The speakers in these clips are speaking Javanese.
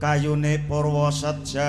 kayune Purwa sejati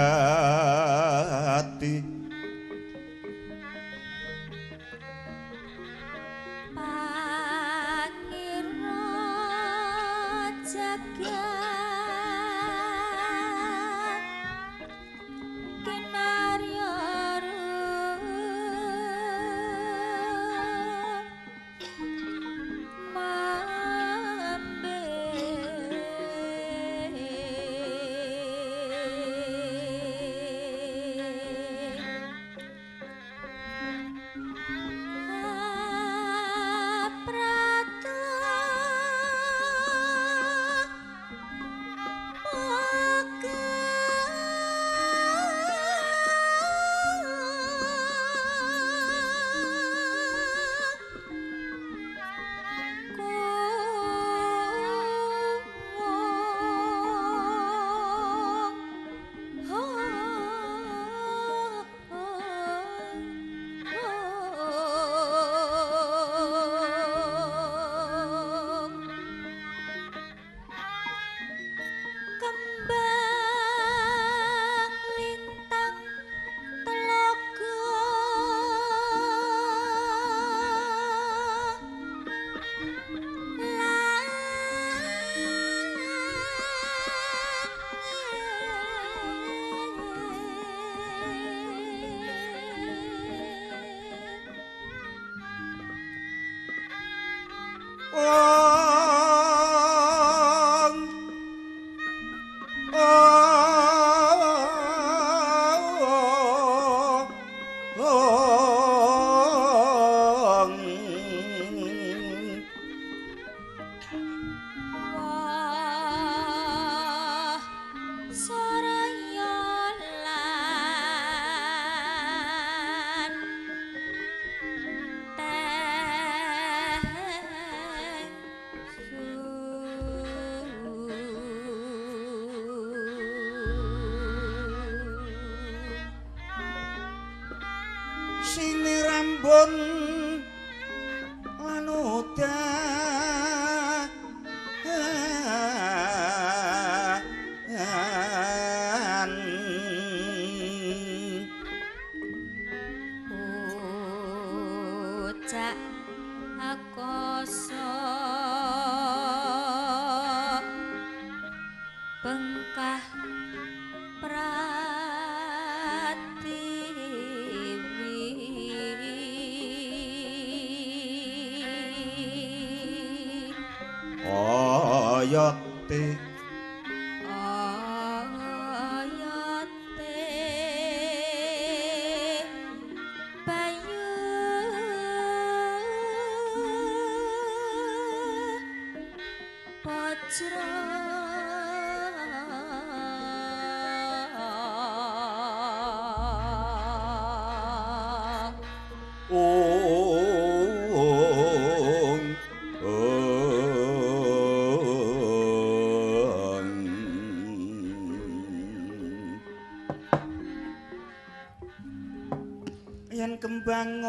yen kembang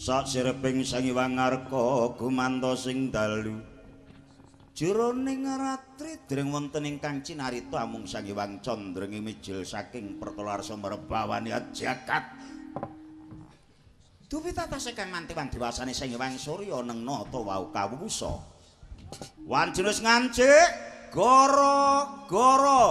sak sireping Sang Hyang Arka gumantos sing dalu jroning ratri dereng wonten ingkang cinarita amung Sang Hyang Candra mijil saking pertolarsa merebawani jagat duwi tatase kang mantiwan dewasane Sang Hyang Surya neng nata wau kawusa wanjene ngancik goro-goro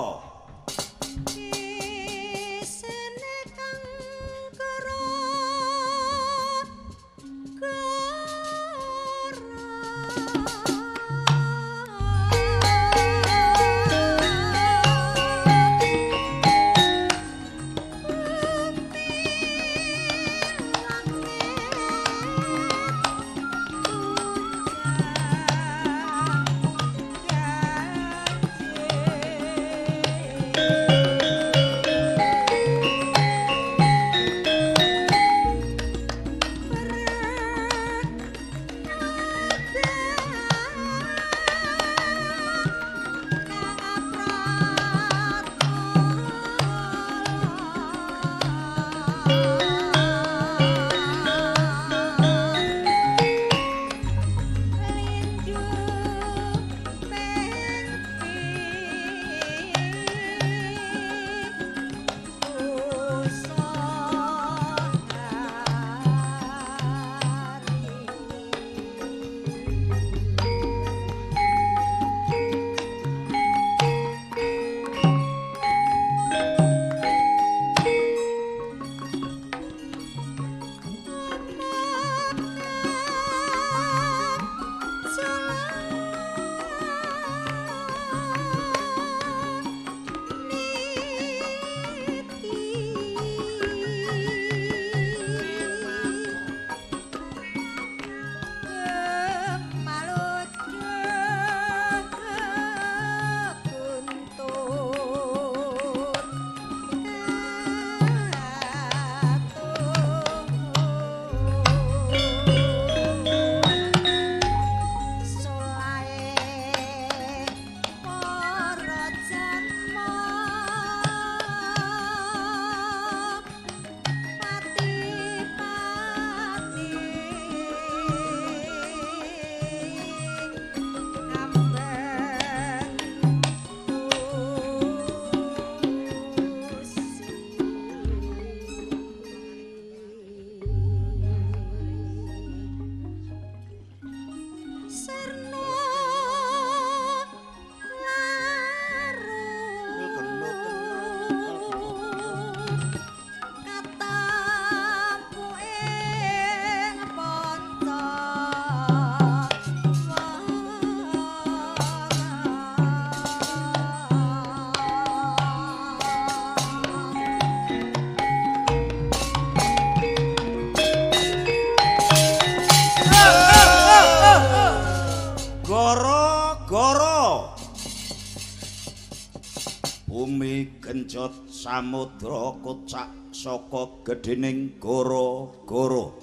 genjot samudra kocak saka gedhening goro-goro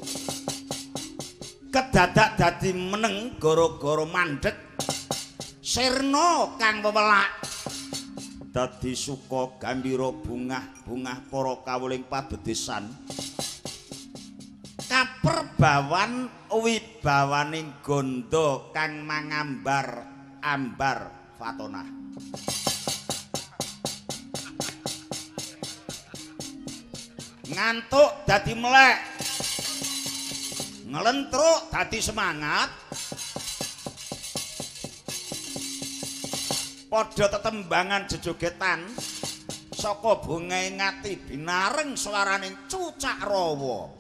kedadak dadi meneng goro-goro mandheg sirna kang wewelak dadi suka gambira bungah-bungah para kawuling pabedesan kaperbawan wibawaning gondo kang mangambar ambar fatonah ngantuk dadi melek ngelentruk dadi semangat padha tetembangan jejogetan saka bungae ngati binareng swaraning cucak rawa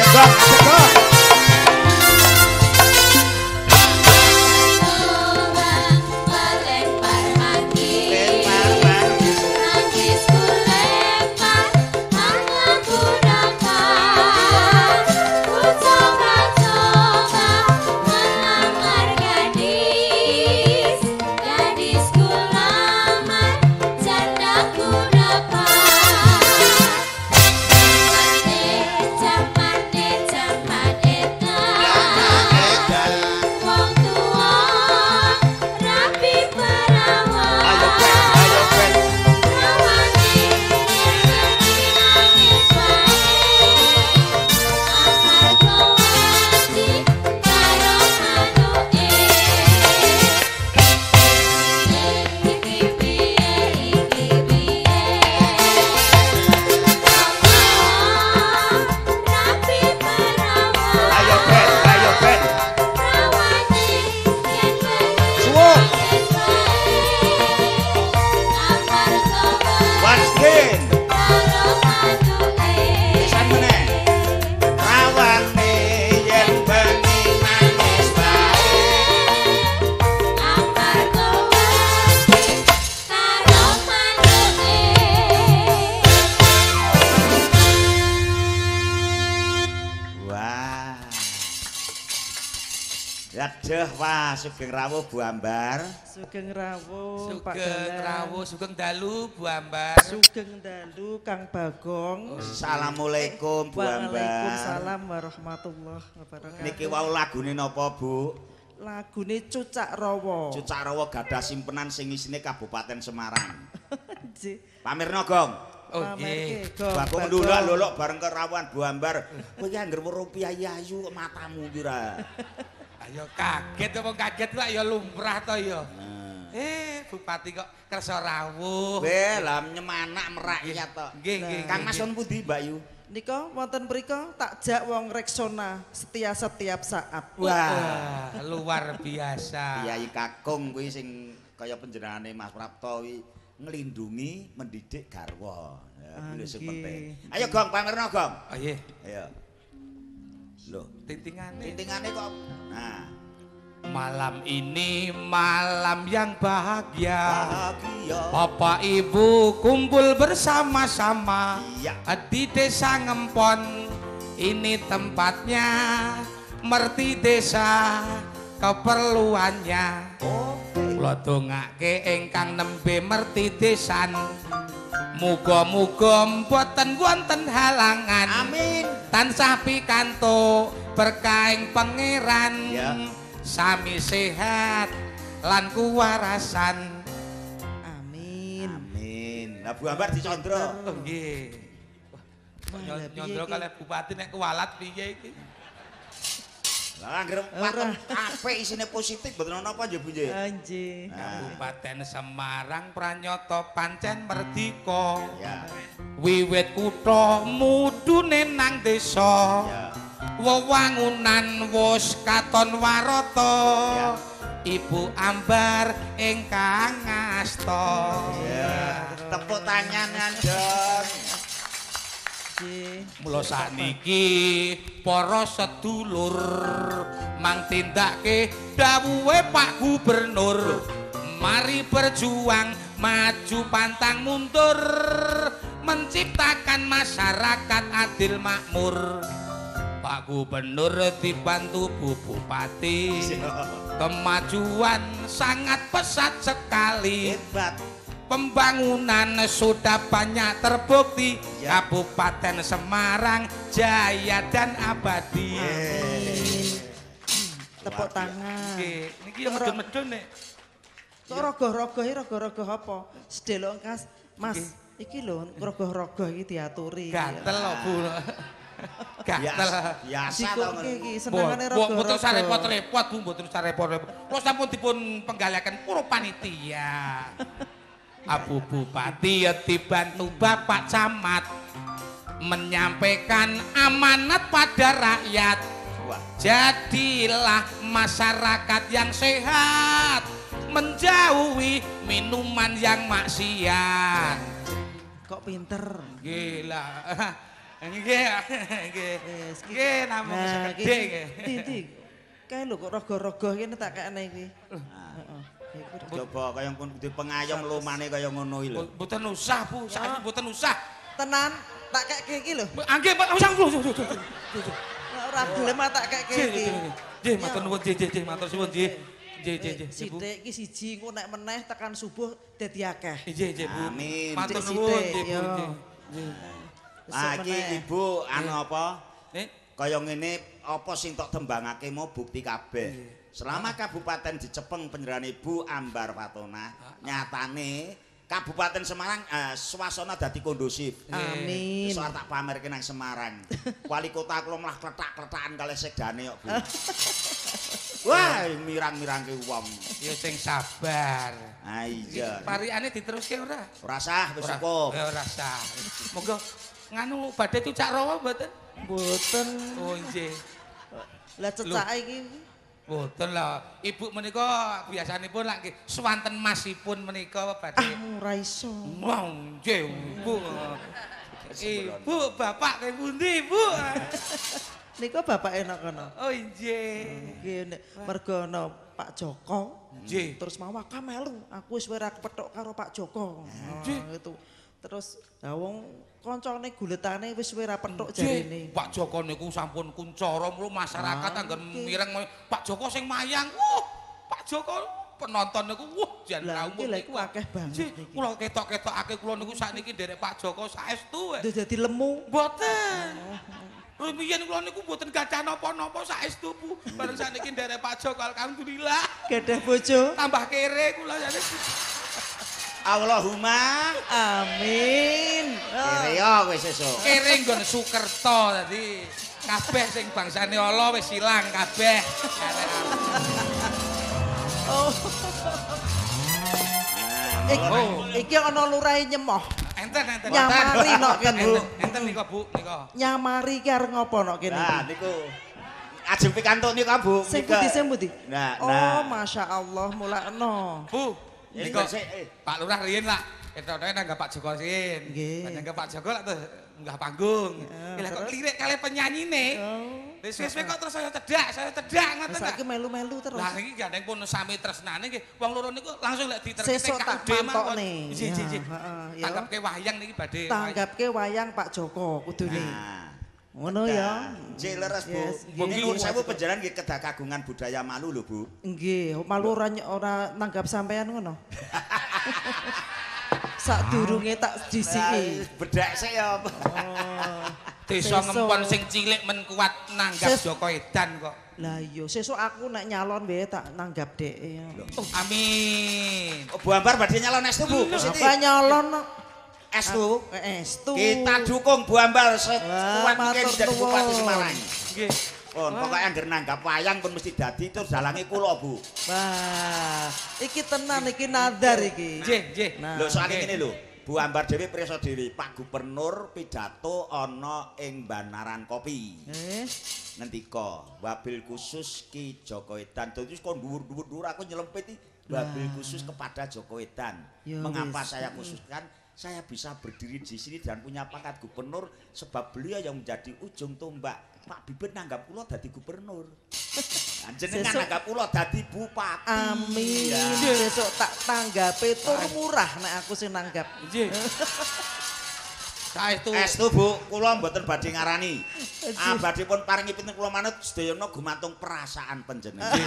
Lempar Yaduh, wah sugeng rawuh Bu Ambar. Sugeng rawuh Pak Sugeng Dalang. rawuh, sugeng dalu Bu Ambar. Sugeng dalu Kang Bagong. Assalamualaikum Bu Ambar. Waalaikumsalam warahmatullahi wabarakatuh. Niki wau lagune napa Bu? Lagune Cucak Rawa. Cucak Rawa gadah simpenan sing isine Kabupaten Semarang. Nggih. Pamirna Gong. Oh nggih. Bagong ndulak-nduluk bareng kerawuhan Bu Ambar. Kowe iki anggere weruh piyayi ayu matamu kira. Ayo kaget apa kaget lah ya lumrah to ya. Bupati kok kersa rawuh. Weh, lah nyemanak merakyat tok. Nggih. Kang Mas wonten pundi, Mbak Yu? Nika wonten mriko takjak wong reksona setia setiap saat. Wah, Luar biasa. Kiai Kakung kuwi sing kaya panjenengane Mas Prapto kuwi nglindungi mendidik garwa. Ya, kuwi sing penting. Ayo Gong, pamerna Gong. Oh nggih. Ayo. Loh, Tintingane. tintingane kok. Nah, Malam ini malam yang bahagia. bahagia. Bapak Ibu kumpul bersama-sama Iya. di desa Ngempon. Ini tempatnya merti desa keperluannya. Kula dongake ingkang nembe merti desan. Muga-muga mboten wonten halangan. Amin. Tansah pikantuk berkahing pangeran. Ya. Sami sehat lan kuwarasan. Amin. Amin. Lah Bu Ambar dicondro. Oh nggih. Nyondro kalih bupati nek kuwalat piye iki? Lah anggere paten apik isine positif mboten ana apa nggih Bu nggih. Anjing. Kabupaten Semarang pranyata pancen merdika. Ya. Wiwit kutha mudune nang desa. Ya. Wewangunan wis katon warata. Ya. Ibu Ambar ingkang ngasta. Ya. Tepuk tangan dong. Nggih. Mula sakniki para sedulur mang tindake dawuhe Pak Gubernur. Mari berjuang maju pantang mundur menciptakan masyarakat adil makmur. Pak Gubernur dibantu Bu Bupati. Kemajuan sangat pesat sekali. Hebat. Pembangunan sudah banyak terbukti. Ya. Kabupaten Semarang jaya dan abadi. Amin. Tepuk tangan. Nggih, niki yo medun-medun nek. Kok rogoh-rogohe rogoh-rogoh apa? Sedelok Kas. Mas, iki lho rogoh-rogoh iki diaturi. Gatel lho, Bu. Gatel. Biasa to Sikuk ngono. iki senengane Mboten rogoh-rogoh. usah repot-repot, Bu, mboten usah repot-repot. Kula sampun dipun penggaliaken pura panitia. Abu Bupati ya dibantu Bapak Camat menyampaikan amanat pada rakyat. Wah. Jadilah masyarakat yang sehat, menjauhi minuman yang maksiat. Kok pinter. Gila. Nggih, nggih. Wes, iki- Nggih, namung Nah, segede iki- nggih. Titi. Kae lho kok rogoh-rogoh kene tak kene iki. Heeh. Iku Coba kaya pun di pengayom lumane kaya ngono iki lho. Mboten usah, Bu. Saiki mboten usah. tenan tak keke iki lho. Angge, Pak. Usah. Ora gelem tak keke iki. Nggih, matur nuwun, nggih, matur suwun, nggih. Nggih, Bu. Sithik iki siji engko nek meneh tekan subuh dadi akeh. Nggih, Bu. Amin. Matur Sithik, nuwun, nggih, Bu. yo. Nggih. Ah Besok iki meneh. Ibu anu apa? Nih, Kaya ngene apa sing tok tembangake mau bukti kabeh. Selama kabupaten dicepeng penyerahan Ibu Ambar Fatona, nyatane Kabupaten Semarang suasana dadi kondusif. Amin. Soal tak pamerke nang Semarang. Wali kota kula malah kletak-kletakan kalih sekdane kok, Bu. Wah, mirang-mirangke wong. ya sing sabar. Ah iya. Parikane diteruske ora? Ora sah wis cukup. Ya ora sah. Moga nganu badhe Cucak Rawa mboten? Mboten. Oh nggih. Lah cecake iki Mboten lah. Ibu menika biasanipun lak nggih swanten masipun menika badhe. ora iso. Wow, nggih, Bu. Ibu, bapak ke pundi, Bu? Nika bapak enak kono. Oh nggih. Nggih nek mergo ana Pak Joko. Nggih. Terus mau melu, aku wis ora kepethuk karo Pak Joko. Nggih. Itu. Terus lah wong koncone guletane wis suwe ra petuk Nggih, jarine. Pak Joko niku sampun kuncara mulu masyarakat anggar nggih. mireng Pak Joko sing mayang. Wah, Pak Joko penonton niku wah jan Lah raumur iki lha iku akeh banget Nggih, iki. kula ketok-ketokake kula niku sakniki nderek Pak Joko saestu. Udah dadi lemu. Mboten. Rumiyin kula niku mboten gadah napa-napa saestu Bu. Bareng sakniki nderek Pak Joko alhamdulillah. Gadah bojo. Tambah kere kula jane. Allahumma Amin. kirya wis sesuk. Kere nggon Sukerto dadi kabeh sing bangsane Allah wis ilang kabeh. Oh, Oh. iki ana lurahe nyemoh. Enten. Nyamari nok kan, Bu. Enten nika Bu, nika. Nyamari ki arep ngopo nok kene Nah, iki? niku ajeng pikantuk niku Bu. Sing Nika. putih sing putih. Nah, Oh, nah. Masya Allah mulakno. Bu, Ini nika sik, Pak Lurah riyen lah. Ketokne nanggap Pak Joko sin. Nggih. Nanggap Pak Joko lah tuh nggah panggung. Ya, Lah kok terus? lirik kali penyanyine. Oh. Wis kok terus saya cedak ngoten ta. Saiki melu-melu terus. Lah iki gandeng pun sami tresnane nggih. Wong loro niku langsung lek diterkete Sesuk tak KUD mawon. pantokne. Nggih, nggih. Heeh, ya. Tanggapke wayang niki badhe. Tanggapke wayang Pak Joko kudune. Nah. Ngono ya. Cek leres Bu. Yes, Ini nggih. nuwun sewu panjenengan nggih kedah kagungan budaya Malu lho Bu. Nggih, malu ora nanggap sampean ngono. Sadurunge tak disiki. Bedak sik ya. Oh. Desa Sesuk. ngempon sing cilik men kuat nanggap Ses- Joko Edan kok. Lah iya, sesuk aku nek nyalon wae tak nanggap dhek. Oh, amin. Oh, Bu Ambar badhe nyalon estu Bu. Bu Siti. Apa nyalon Estu. estu. Kita dukung Bu Ambar Wah, sekuat mungkin matur jadi Bupati nuwun. Semarang. Nggih. Pun pokoknya angger nanggap wayang pun mesti dadi terus dalange kula Bu. Wah, iki tenan iki nadar iki. Nggih. Nah, Lho soal Nggih. ngene lho. Bu Ambar dhewe prisa dhewe Pak Gubernur pidato ana ing Banaran Kopi. Ngendika wabil khusus Ki Joko Edan. Dadi kok dhuwur-dhuwur aku nyelempit iki wabil khusus kepada Joko Edan. Ya Mengapa wis. saya khususkan? Saya bisa berdiri di sini dan punya pangkat gubernur sebab beliau yang menjadi ujung tombak. Pak Bibit nanggap kula dadi gubernur. Jenengan Sesuk- nanggap kula dadi bupati. Amin. Ya. Besok tak tanggape tur murah nek aku sing nanggap. Nggih. Saestu. Estu Bu, kula mboten badhe ngarani. Badhe pun paringi pinten kula manut sedayana gumantung perasaan panjenengan.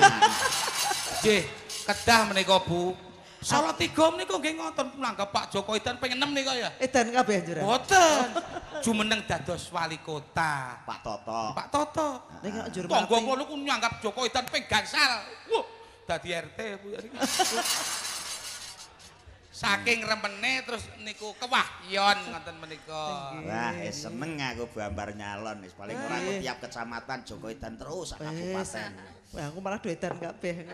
Nggih, kedah menika Bu. Solo 3 menika nggih ngoten nanggap Pak Joko Edan pengen 6 nika ya. Edan kabeh anjuran. Boten. Jumeneng dados wali kota. Pak Toto. Pak Toto. Nek kok njur Tonggo mati. kono ku nyanggap Joko Edan ping gangsal. Wah, dadi RT Bu. Saking remene terus niku kewahyon ngoten menika. Wah, seneng aku Bu Ambar nyalon wis paling ora aku tiap kecamatan Joko Edan terus sak kabupaten. Wah, aku malah duetan kabeh.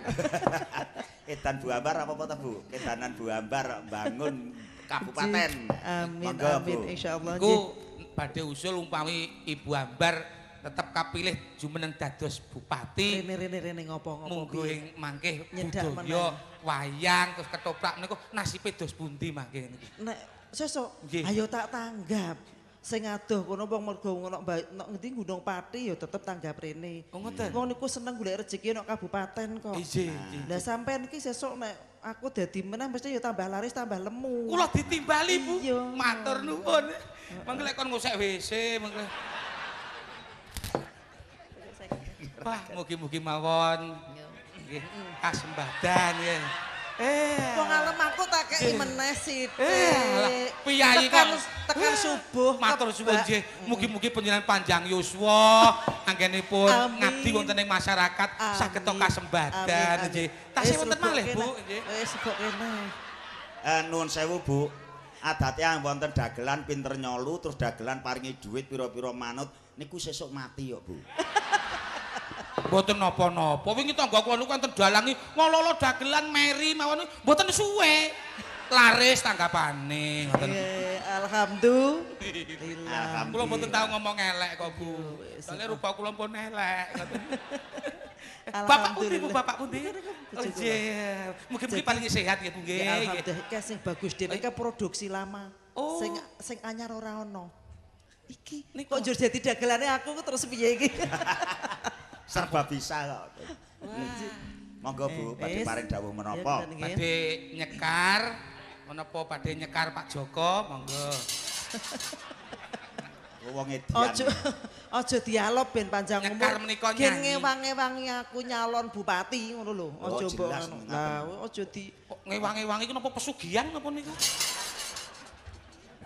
Edan Bu Ambar apa ta Bu? Edanan Bu Ambar bangun kabupaten. Amin, Monggo, amin Bu. insyaallah. Iku badhe usul umpami Ibu Ambar tetep kapilih jumeneng dados bupati. Rene ngopo-ngopo Munggo ing mangke Nyedak budaya wayang terus ketoprak niku nasibe dos pundi mangke niku. Nek sesuk Nggih. ayo tak tanggap. Sing adoh kono wong mergo ngono ngendi Gunung Pati ya tetep tanggap rene. Oh ngoten. Wong niku seneng golek rezeki nek kabupaten kok. Nggih, nggih. Lah sampean iki sesuk nek aku dadi meneh mesti ya tambah laris tambah lemu. Kula ditimbali Bu. Iya. Matur nuwun. Mangke lek kon ngusek WC mangke. Wah, mugi-mugi mawon. Nggih, kasembadan ya. Wong alam aku tak kei meneh Alah, sithik. piyayi Tekan- kok. tekan subuh. Matur suwun kebak. nggih. Mugi-mugi panjenengan panjang yuswa, anggenipun Amin. ngabdi wonten ing masyarakat saged Amin. kasembadan Amin, nggih. amin. Tasih Wis, wonten lebok malih kene. Bu nggih. Wis kok kene. Nuwun sewu Bu. Adate yang wonten dagelan pinter nyolu terus dagelan paringi dhuwit pira-pira manut niku sesuk mati ya Bu. Mboten napa-napa. Wingi tangga kula niku wonten dalangi ngololo dagelan meri mawon mboten suwe. Laris tanggapane ngoten. Alhamdulillah. Kula mboten tau ngomong elek kok Bu. Wis. Soale rupa kula pun elek ngoten. Bapak pundi Bu, bapak pundi? Oh nggih. Mugi-mugi paling sehat ya Bu nggih. Ya, nggih. alhamdulillah iki sing bagus dhewe iki produksi lama. Oh. Sing anyar ora ono. Iki Niku. kok njur dadi dagelane aku terus piye iki? Serba bisa kok. Monggo Bu, badhe Wis. paring dawuh Ya, menapa? nggih. Badhe nyekar Menapa badhe nyekar Pak Joko, monggo. Wong edan. Aja dialog ben panjang umur. Nyekar menika Gen nyanyi. ngewangi-wangi aku nyalon bupati ngono lho. Aja Oh, mbok jelas, ngono. ngaten. Lah aja di Kok ngewangi-wangi iku napa pesugihan napa niku?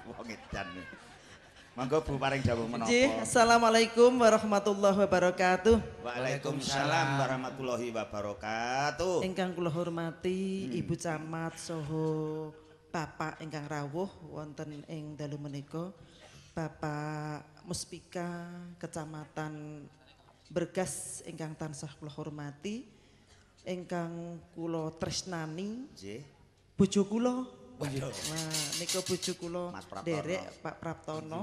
Wong edan. Monggo Bu paring dawuh menapa. Nggih, Assalamualaikum warahmatullahi wabarakatuh. Waalaikumsalam warahmatullahi wabarakatuh. Ingkang kula hormati Ibu Camat saha Bapak ingkang rawuh wonten ing dalu menika. Bapak Muspika Kecamatan Bergas ingkang tansah kula hormati, ingkang kula tresnani Nggih. bojo kula. Waduh. Nah, nika bojo kula Mas Praptono. derek Pak Praptono.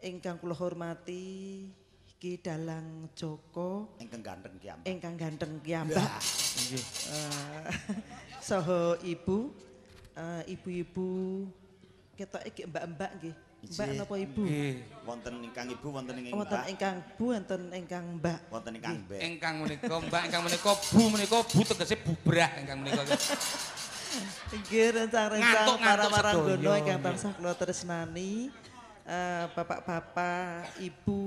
Ingkang kula hormati Ki Dalang Joko Ingkang ganteng ki ambak. ingkang ganteng piyambak. Nggih. Saha ibu, ibu-ibu ketok iki mbak-mbak nggih. Mbak Iji. napa ibu? Nggih. Wonten ingkang ibu, wonten ingkang Wonten mbak, ingkang bu, wonten ingkang mbak. wonten ingkang mbek. Ingkang menika Mbak, ingkang menika Bu tegese bubrah ingkang menika. Nggih rencang-rencang Ngantuk-ngantuk para-para sedoyo, nggono ingkang nggih. tansah kula tresnani. Bapak-bapak, ibu,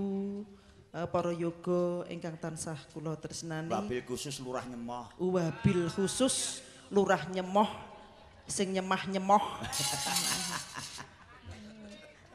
para yoga ingkang tansah kula tresnani. Wabil khusus lurah nyemoh. Wabil khusus lurah nyemoh sing nyemah-nyemoh.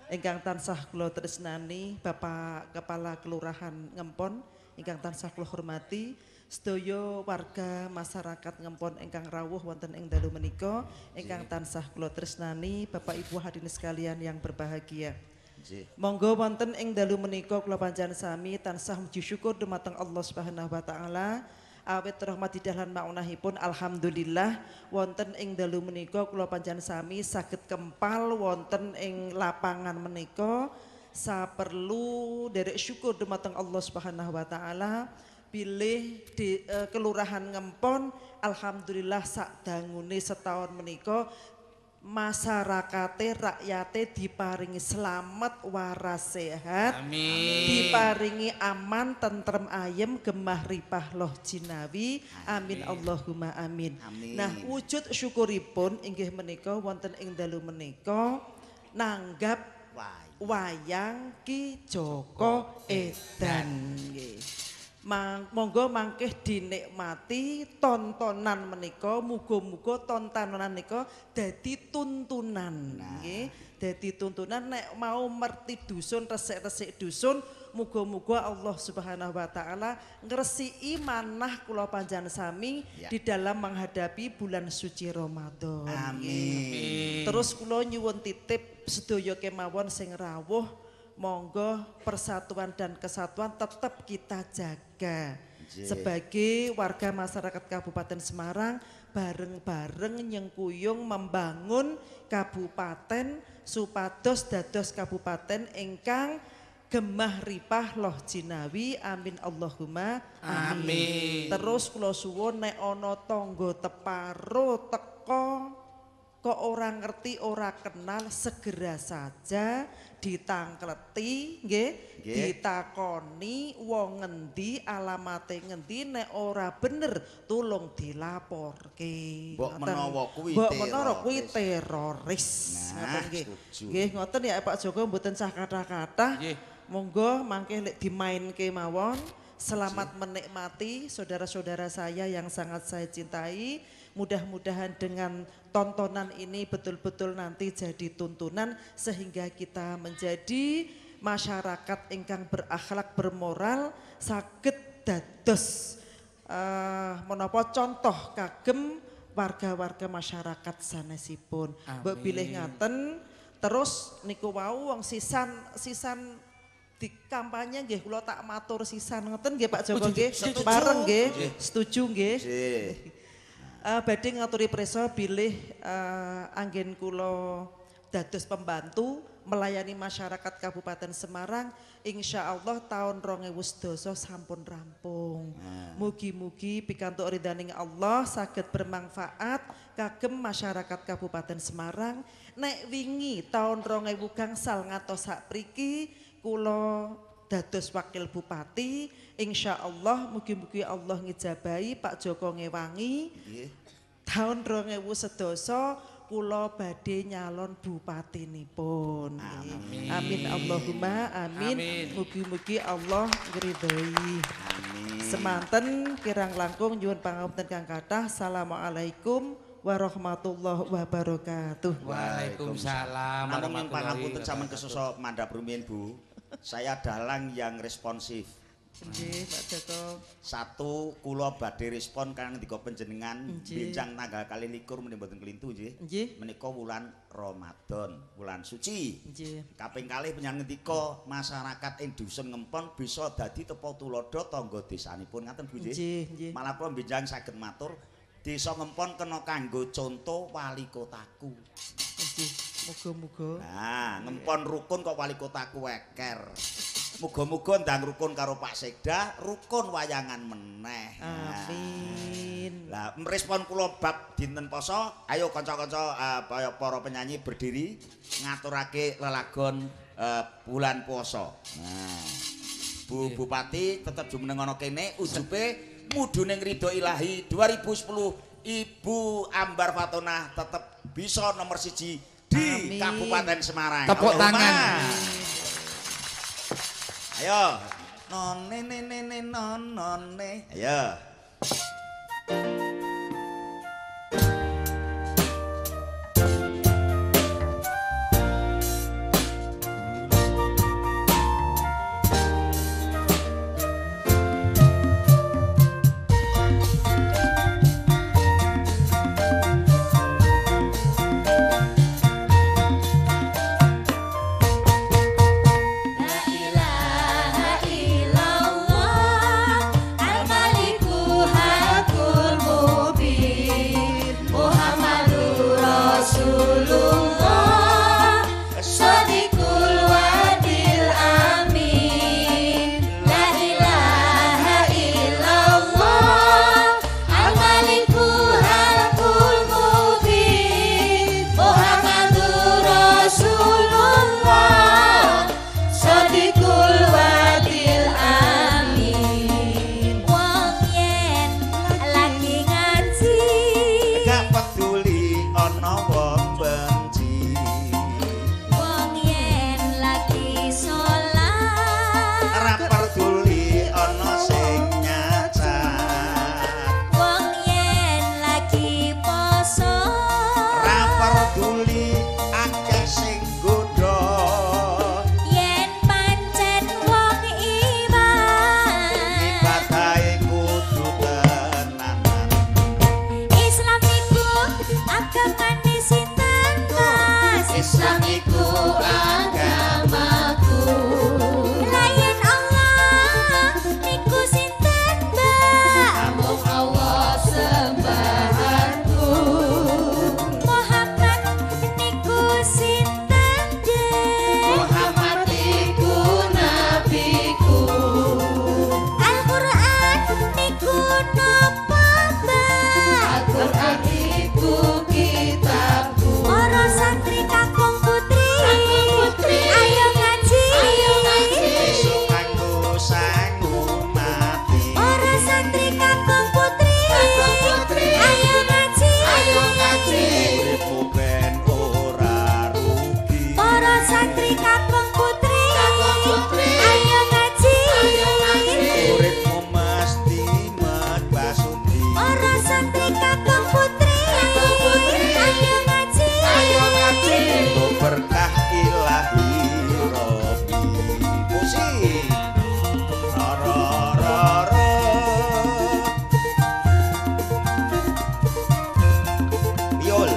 Ingkang tansah kula tresnani Bapak Kepala Kelurahan Ngempon ingkang tansah kula hormati, sedaya warga masyarakat Ngempon ingkang rawuh wonten ing dalu menika ingkang tansah kula tresnani, Bapak Ibu hadirin sekalian yang berbahagia. Nggih. Monggo wonten ing dalu menika kula panjenengan sami tansah muji syukur dumateng Allah Subhanahu wa taala. Awit rahmat dalan maunahipun alhamdulillah wonten ing dalu menika kula panjenengan sami saged kempal wonten ing lapangan menika saperlu derek syukur dumateng Allah Subhanahu wa taala pilih di kelurahan Ngempon alhamdulillah sakdangune setahun menika masyarakate rakyate diparingi selamat waras sehat. Amin. Diparingi aman, tentrem ayem, gemah ripah loh jinawi. Amin Allahumma amin. Amin. Nah, wujud syukuripun inggih menika wonten ing dalu menika nanggap wayang Ki Joko Edan nggih. Monggo mangkeh dinikmati tontonan menika, muga-muga tontonan menika dadi tuntunan nggih. Dadi tuntunan nek mau merti dusun resik-resik dusun, muga-muga Allah Subhanahu wa taala ngresiki manah kula panjenengan sami di dalam menghadapi bulan suci Ramadan. Amin. Terus kula nyuwun titip sedaya kemawon sing rawuh monggo persatuan dan kesatuan tetap kita jaga. Sebagai warga masyarakat Kabupaten Semarang bareng-bareng nyengkuyung membangun kabupaten supados dados kabupaten ingkang gemah ripah loh jinawi. Amin Allahumma amin. Terus kula suwun nek ana tangga teparo teko kok orang ngerti ora kenal segera saja ditangkleti nggih, ditakoni wong ngendi alamate ngendi nek ora bener tulung dilaporke. Mbok menawa kuwi Mbok menawa teroris. kuwi teroris. Nah, Ngoten nggih. setuju. Nggih ngoten ya Pak Joko mboten sah kathah-kathah. Nggih. Monggo mangke lek dimainke mawon. Selamat menikmati saudara-saudara saya yang sangat saya cintai. Mudah-mudahan dengan tontonan ini betul-betul nanti jadi tuntunan sehingga kita menjadi masyarakat ingkang berakhlak bermoral saged dados menapa contoh kagem warga-warga masyarakat sanesipun. Mbok bilih ngaten terus niku wau wong sisan di kampanye nggih kula tak matur sisan ngoten nggih Pak Joko nggih bareng nggih setuju nggih. Nggih. Badhe ngaturi prisa bilih anggen kula dados pembantu melayani masyarakat Kabupaten Semarang. Insya Allah tahun 2012 sampun rampung. Mugi-mugi pikantuk ridhaning Allah saged bermanfaat kagem masyarakat Kabupaten Semarang. Nek wingi tahun 2000 gangsal ngantos sapriki kula dados wakil bupati, insya Allah mugi-mugi Allah ngijabahi Pak Joko ngewangi. Nggih. Tahun 2011 kula badhe nyalon bupatinipun. Amin. Amin Allahumma amin. Amin. Mugi-mugi Allah ngridhoi. Amin. Semanten kirang langkung nyuwun pangapunten kang kathah. Assalamualaikum warahmatullahi wabarakatuh. Waalaikumsalam. Namung yang pangapunten warahmatullahi sampean kesosok mandhap rumiyin Bu. Saya dalang yang responsif. Nggih, Pak Joko. Satu kula badhe respon kang ndika panjenengan Nggih. bincang tanggal 21 menika mboten kelintu nggih. Nggih. Menika wulan Ramadan, wulan suci. Nggih. Kaping kalih panjenengan ngendika masyarakat ing dusun Ngempon bisa dadi tepa tulodo tangga desanipun ngaten Bu nggih. Nggih, nggih. Malah kula benjang saged matur Desa Ngempon kena kanggo conto wali kotaku. Nggih. Muga-muga. Nah, Ngempon rukun kok wali kotaku weker. Muga-muga ndang rukun karo Pak Sekda, rukun wayangan meneh. Amin. Lah, merespon kula bab dinten poso, ayo kanca-kanca para penyanyi berdiri ngaturake lelagon bulan poso. Nah, Bu Bupati tetep jumeneng ana kene ujube mudune ridho ilahi 2010 Ibu Ambar Fatonah tetep bisa nomor 1 di Amin. Kabupaten Semarang. Tepuk Allahumma. tangan. Ayo. None. Ayo. La ilaha illallah al-maliku hakul mubin Muhammadur Rasulullah Shadiqul wadil amin La ilaha illallah al-maliku hakul mubin Muhammadur Rasulullah Shadiqul wadil amin Wong yen lagi ngaji Gak peduli ana wong benci. Wong yen lagi sholat Ora peduli ana sing nyacat. Wong yen lagi poso Ora peduli akeh sing godha. Yen pancen wong iman Ibadahe kudu tenanan. Islam iku agamane sinten Mas Islam iku agamaku. Layan Allah niku sinten Mbak Amung Allah sembahanku Muhammad niku sinten Dek Muhammad iku nabiku. Al-Qur'an niku napa Mbak Al-Qur'an iku kitabku. Para santri kakung putri Ayo ngaji Esuk kanggo sangu mati. Para santri kakung putri Ayo ngaji Uripmu ben ora rugi. Para santri kakung putri Ayo ngaji Uripmu mesti medbasuti. Para santri kakung putri Ayo ngaji Untuk berkah ilahi Rabbi. Musik. Rorororo. Biol.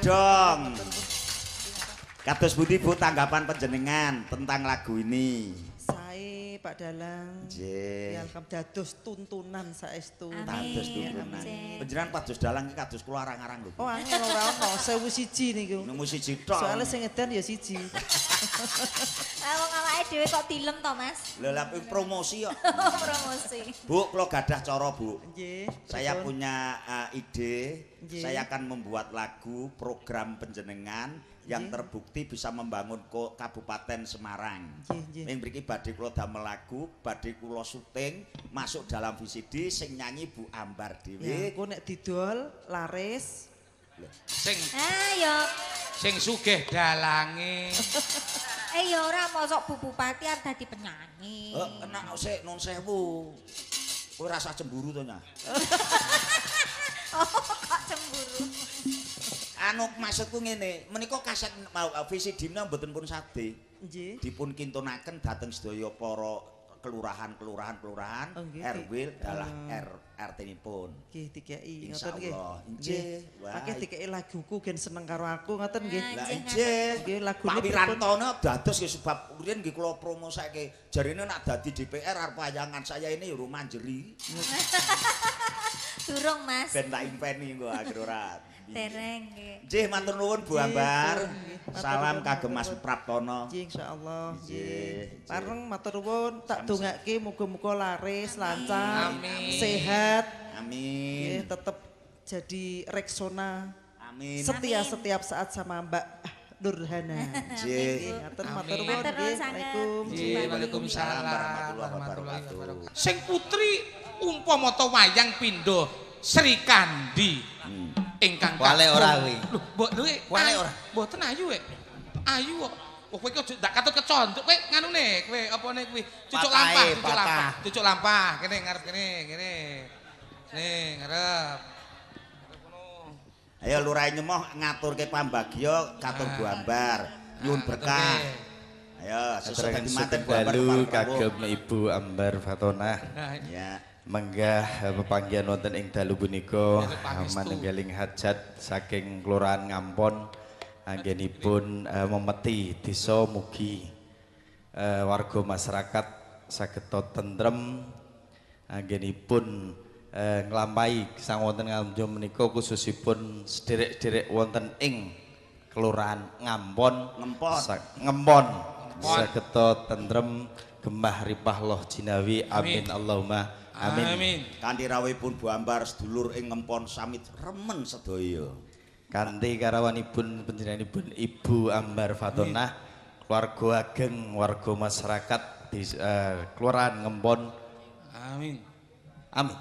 dong. Kados pundi Bu tanggapan panjenengan tentang lagu ini? Sae Pak Dalang. Nggih. Ya alhamdulillah dados tuntunan saestu. Kados tuntunan. Panjenengan kados dalang iki kados kula arang-arang lho. Oh angel ora ono 1001 niku. Nemu siji tok. Soale sing edan ya siji. Wong awake dhewe kok dilem to, Mas? Lha lha promosi kok. Promosi. Bu, kula gadah cara, Bu. Nggih. Saya punya ide, Nggih. saya akan membuat lagu program panjenengan yang terbukti bisa membangun Kabupaten Semarang. Nggih. Ning mriki badhe kula damel lagu, badhe kula syuting, masuk dalam VCD sing nyanyi Bu Ambar Ya, dhewe. engko nek didol laris. Sing Ayo. sing sugih dalange. Ya ora mosok Bu Bupati arep dadi penyanyi. Enak sik nun sewu. Kowe rasa cemburu to nya? Oh, kok cemburu. Anu maksudku ngene, menika kaset VCD-ne mboten pun sade. Nggih. Dipun kintunaken dhateng sedaya para kelurahan Oh, nggih. RW dalah RT-nipun. Nggih dikeki ngoten Insyaallah. nggih. Nggih. Wah. Akeh dikeki laguku gen seneng karo aku ngoten nggih. Lah Nggih, nggih. Nggih lagune Pak Wirantono dados nggih sebab riyen nggih kula promosake. Jarine nek dadi DPR arep wayangan saya ini ya manjeri. Durung, Mas. Ben tak impeni engko akhir ora. Dereng nggih. Nggih matur nuwun Bu Nggih, Ambar. nggih. Matur Salam nuwun, kagem matur Mas nuwun. Praptono. Nggih insyaallah Nggih. nggih. Pareng matur nuwun tak dongake muga-muga laris, lancar, Amin. sehat. Amin. Nggih tetep jadi Rexona. Amin. Setia setiap saat sama Mbak Nurhana. Nggih. Ngaten Amin. matur nuwun Matur nuwun nggih. sanget. Waalaikumsalam. Nggih, Waalaikumsalam warahmatullahi warahmatullahi wabarakatuh. Sing putri umpama ta wayang pindha Sri Kandi ingkang Wale kagum. ora kuwi. Lho, mbok duwe Wale ora. Mboten ayu e. Ayu kok. Oh, kowe kok ndak katut kecondok kowe nganune kowe apane kuwi cucuk Patahe, lampah, cucuk patah. lampah, cucuk lampah. Kene ngarep kene, kene. Nih, ngarep. Ayo lurah nyemoh ngaturke pambagya katur Bu Ambar. Nyuwun berkah. Ayo sesuk dadi manten Bu Ambar. dalu Kepala Prabowo. kagem Ibu Ambar Fatonah. Nah, Ya. Menggah pepanggihan wonten ing dalu punika Dalu pangestu. manunggaling hajat saking Kelurahan Ngampon anggenipun memeti desa mugi warga masyarakat saged tentrem anggenipun nglampahi gesang wonten ngamjo menika khususipun sederek-sederek wonten ing Kelurahan Ngampon Ngempon saged tentrem gemah ripah loh jinawi amin Allahumma amin. Kanthi rawuhipun Bu Ambar sedulur ing Ngempon samit remen sedaya. Kanthi karawanipun panjenenganipun Ibu Ambar Fatonah keluarga ageng warga masyarakat di Kelurahan Ngempon amin. amin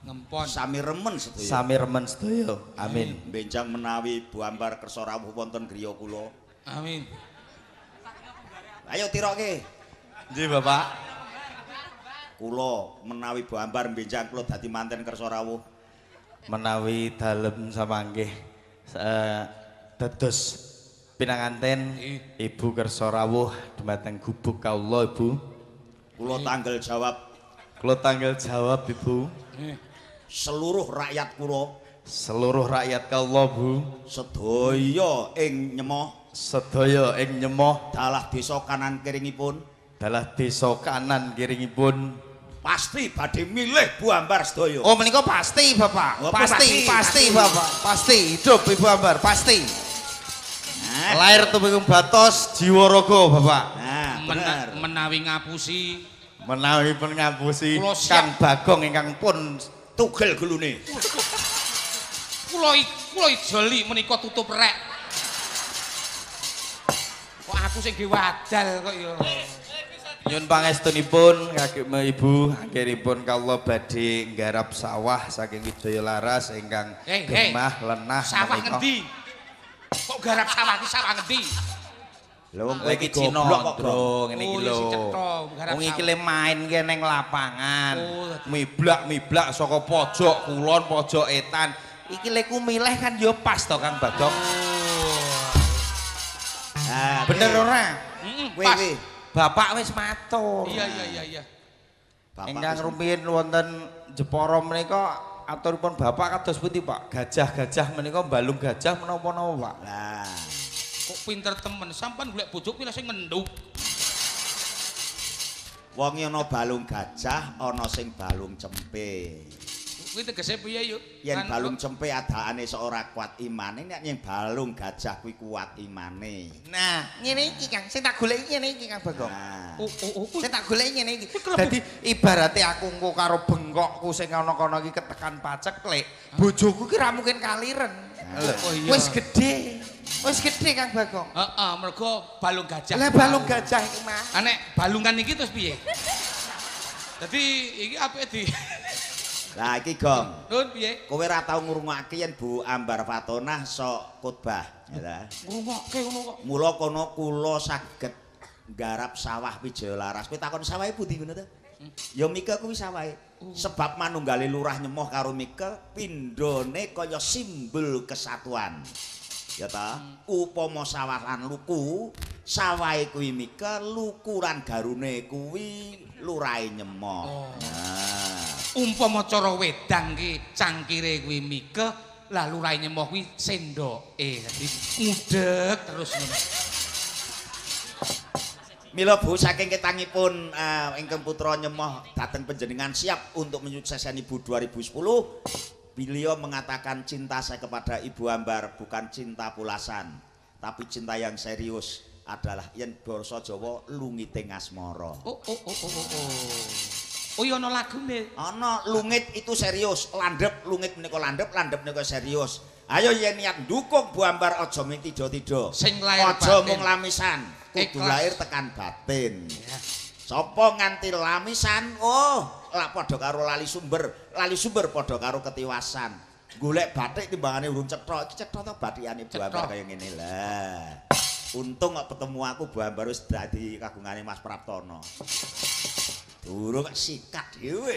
Ngempon. Sami remen sedaya. sami remen sedaya amin Benjang menawi Bu Ambar kersa rawuh wonten griya kula. Amin. Ayo tiroke. nggih Bapak Kula menawi Bu Ambar benjang kula dadi manten kersa rawuh. menawi dalem samanggih dados pinanganten Ibu kersa rawuh dumateng gubuk kawula Ibu Kula tanggal jawab kula tanggal jawab Ibu seluruh rakyat kula seluruh rakyat kawula Bu sedaya ing nyemoh sedaya ing nyemoh dalah desa kanan kiringipun dalah desa kanan kiringipun pasti badhe milih Bu Ambar sedaya. oh menika pasti Bapak Oh, pasti pasti. Bapak pasti hidup Ibu Ambar pasti Nah, lahir tuminggung batos jiwa raga Bapak nah bener. Menawi ngapusi menawi pun ngapusi Kula siap. Kang Bagong ingkang pun Tugel gelune. kula jeli menika tutup rek. Kok aku sing wadal kok ya. nyun pangestunipun kagem Ibu akhiripun kawula badhe nggarap sawah saking Wijaya Laras ingkang gemah lenah Sawah menika. ngendi? Kok garap sawah ki sawah ngendi? Lha wong kowe Kowe iki iki Cina, goblok kok, Bro. Bro, ngene iki Oh, ya lho. si cetha, garap Wong iki sawah. le main ki ning lapangan. Oh, Miblak-miblak saka pojok kulon, pojok etan. Iki le ku milih kan ya pas to Kang Bagong. Nah, Bener ora? Heeh, kowe pas. kowe Bapak wis matur. Iya. Bapak Ingkang wis- rumiyin wonten Jepara menika aturipun Bapak kados pundi Pak? Gajah-gajah menika balung gajah menapa-napa Pak? Lah, Kok pinter temen, sampean golek bojo pilih sing ngenduk. wong ana balung gajah, ana sing balung cempe. Kuwi tegese piye yuk? Yen balung cempe adakane seora kuat imane, nek yen balung gajah kuwi kuat imane. Nah, ngene iki Kang, sing tak goleki ngene iki Kang Bagong. Nah, Sing tak goleki ngene iki. Dadi ibarate aku engko karo bengkokku sing ana kono iki ketekan paceklik, bojoku ki ra mungkin kaliren. Oh iya. Wis gedhe. Wis gedhe Kang Bagong. Heeh, mergo balung gajah. Lah balung gajah iki mah. Nek balungan iki terus piye? Dadi iki apike di lah iki Gong. Nun piye? Kowe ora tau ngrungokke yen Bu Ambar Fatonah sok khotbah, ya ta? Ngrungokke ngono kok. Mula kono kula saged nggarap sawah Wijaya Laras. Kowe takon sawahe pundi ngono ta? Ya Mike kuwi sawahe. Sebab manunggale lurah nyemoh karo Mike pindhone kaya simbol kesatuan. Ya ta? Upama sawah lan luku, sawahe kuwi Mike, luku lan garune kuwi lurahe nyemoh. Nah. Umpama cara wedang ki cangkire kuwi Mike, lah lurahe nyemoh kuwi sendoke. Dadi ngudeg terus ngono. Mila Bu saking ketangipun ingkang putra nyemoh dateng panjenengan siap untuk menyukseskan Ibu 2010. Beliau mengatakan cinta saya kepada Ibu Ambar bukan cinta pulasan, tapi cinta yang serius adalah yen basa Jawa lungiting asmara. Oh iya ana lagune. Ana lungit itu serius, landhep lungit menika landhep menika serius. Ayo yen niat ndukung Bu Ambar aja mung tida-tida. Sing lair aja batin. mung lamisan, kudu Ikhlas. lair tekan batin. Sapa nganti lamisan, lak padha karo lali sumber padha karo ketiwasan. Golek bathik timbangane urung cetha, iki cetha to bathikane Bu Ambar kaya ngene lah. Untung kok ketemu aku Bu Ambar wis dadi kagungane Mas Praptono. Durung sikat dhewe.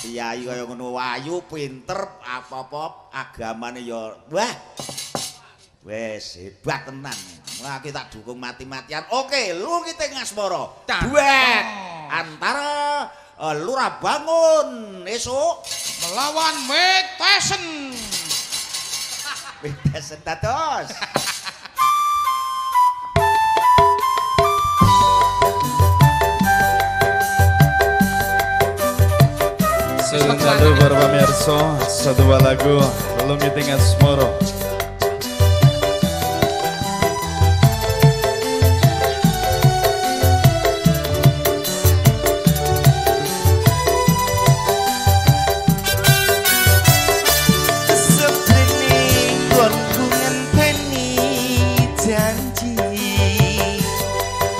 Kiai kaya ngono wayu, pinter, apa-apa agamane ya wah. Wes hebat tenan. Lah kita dukung mati-matian. Oke, lungiting asmara. Duet antara Lurah Bangun esuk Melawan Mike Tyson. Mike Tyson dados. Selalu para pemirsa, satu buah lagu Lungiting Asmara.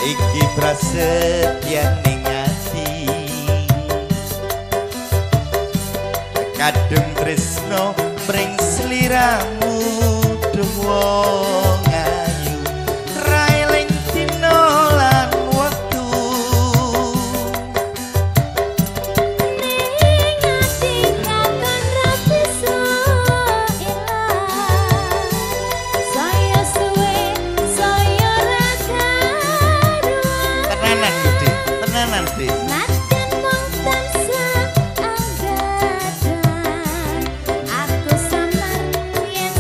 Iki prasetyan ning ati kadung tresno mring sliramu duh wong ayu raeling dina lan wektu Ning ati katon ra bisa ilang. Saya suwe, saya ra karuan. tenanan gede tenanan deh Naten mung tansah anggadan. Aku samar yen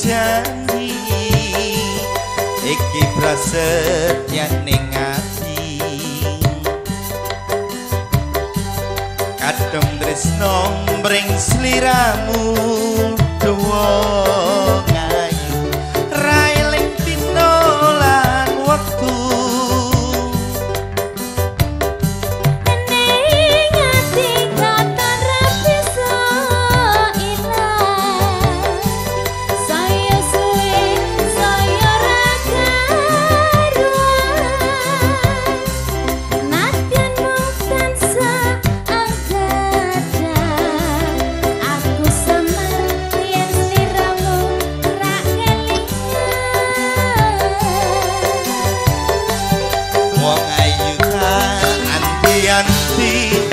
janji iki prasetyan ning ati kadung tresno mring sliramu dawa ngayu railing dina lan wektu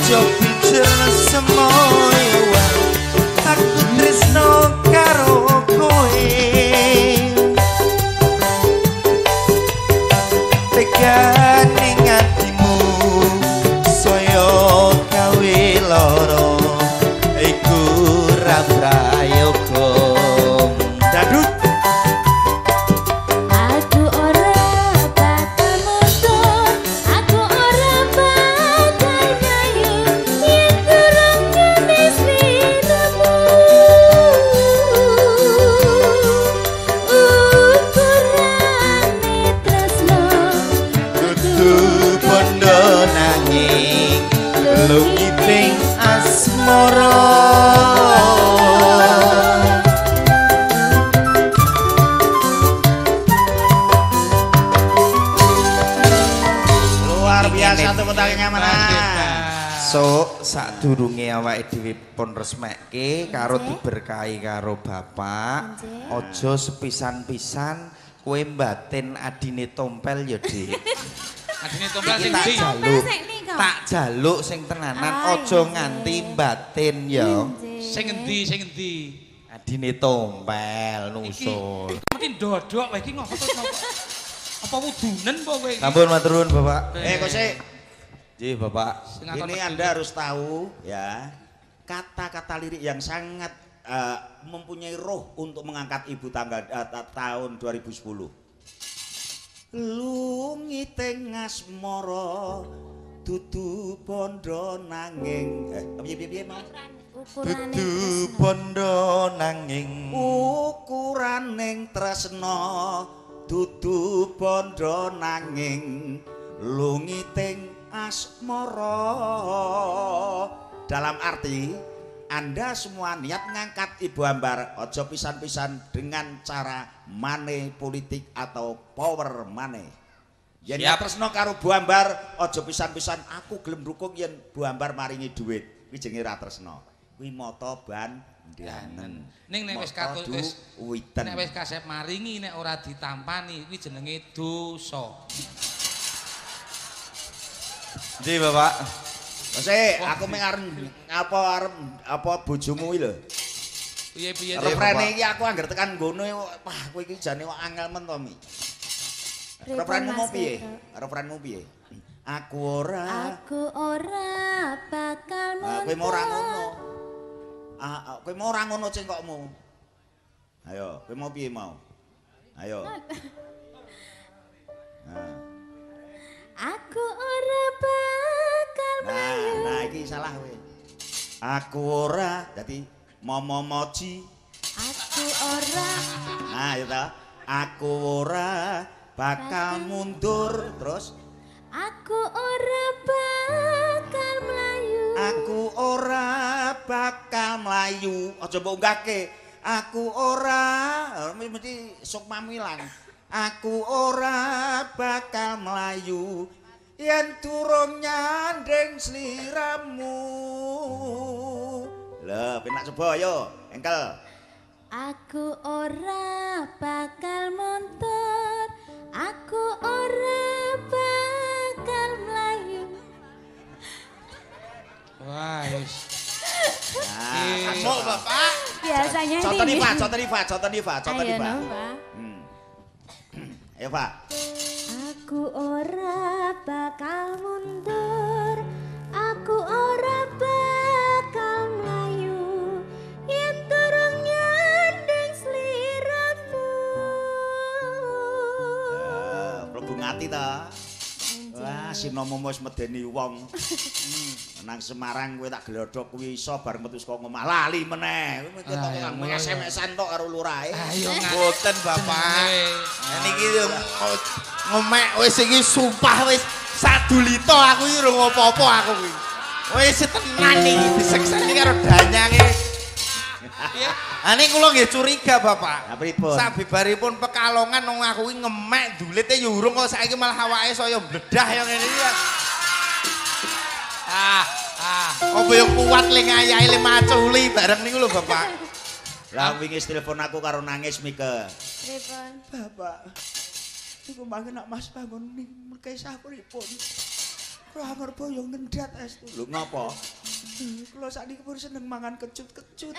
Jopi cerna semoyo aku tresno karo kowe tegane ngatimu saya gawe lara iku ra prayoga dadut lungiting asmara luar biasa tepuk tangannya mana so sadurunge awake dhewe pun resmekke karo diberkahi karo bapak aja sepisan-pisan kowe mbatin adine tompel ya Dik adine tompel sing ndi tak jaluk sing tenanan aja nganti batin ya sing endi adine tompel nusul mesti ndodok wae iki ngopo to apa wudunen apa kowe sampun matur nuwun Bapak kok sik nggih Bapak ini Anda harus tahu ya kata-kata lirik yang sangat mempunyai roh untuk mengangkat ibu tanggal tahun 2010 lungiting asmara dudu bondo nanging piye mau dudu bondo nanging ukuraning tresna dudu bondo nanging lungiting asmara dalam arti Anda semua niat ngangkat Ibu Ambar ojo pisan-pisan dengan cara money politik atau power money. Yen tresno karo Bu Ambar ojo pisan-pisan aku gelem dukung yen Bu Ambar maringi duit. Kuwi jenenge ra tresno. Kuwi mata bandanen. Ning nek wis katus wis nek wis kasep maringi nek ora ditampani kuwi jenenge dosa. Nggih Bapak. Sik, aku mung arep apa bojomu iki lho. Piye-piye refrene iki aku anggar tekan ngono wah kowe iki jane kok angel men to Mi. Refrenmu piye? Refrenmu piye? Aku ora bakal mundur. Kowe mau ora ngono. Kowe mau ora ngono cengkokmu. Ayo, kowe mau piye mau? Ayo. Aku ora bakal mlayu. Nah, iki salah kowe. Aku ora dadi momomoji. Aku ora. Nah, ya ta. Aku ora bakal mundur terus. Aku ora bakal mlayu. Aku ora bakal mlayu. Aja mbok unggahke. Aku ora mesti sok mamilang. Aku ora bakal mlayu yen durung nyanding sliramu. Lah, penak coba ayo, engkel. Aku ora bakal mundur. Aku ora bakal mlayu. Wah, wis. Masuk Bapak. Biasanya contoh ini. nih Pak. Ayo, Pak. Ayo Pak. Aku ora bakal mundur. Aku ora bakal mlayu yen durung nyanding sliramu. ati ta. Wah, sinomo wis medeni wong. Nang Semarang kowe tak glodhok kuwi iso bar metu saka omah lali meneh. Ketok nang SMS-an tok karo lurahe. Ayo Mboten Bapak. Niki ngemek wis iki sumpah wis sadulita aku iki ora apa-apa aku kuwi. Wis tenan iki disekseni karo danyange. Ane kula nggih curiga Bapak. Lah pripun? Sabibaripun Pekalongan wong aku kuwi ngemek dulite ya urung kok saiki malah awake saya mbledah ya ngene iki. Apa yang kuat le ngayahe le maculi bareng niku lho Bapak. Lah wingi telepon aku karo nangis Mike. Pripun? Bapak. Niku mangke nak Mas bangun ning kesah pripun? Kula amarga yo ngendat estu. Lho napa? Kula sakniki pun seneng mangan kecut-kecut.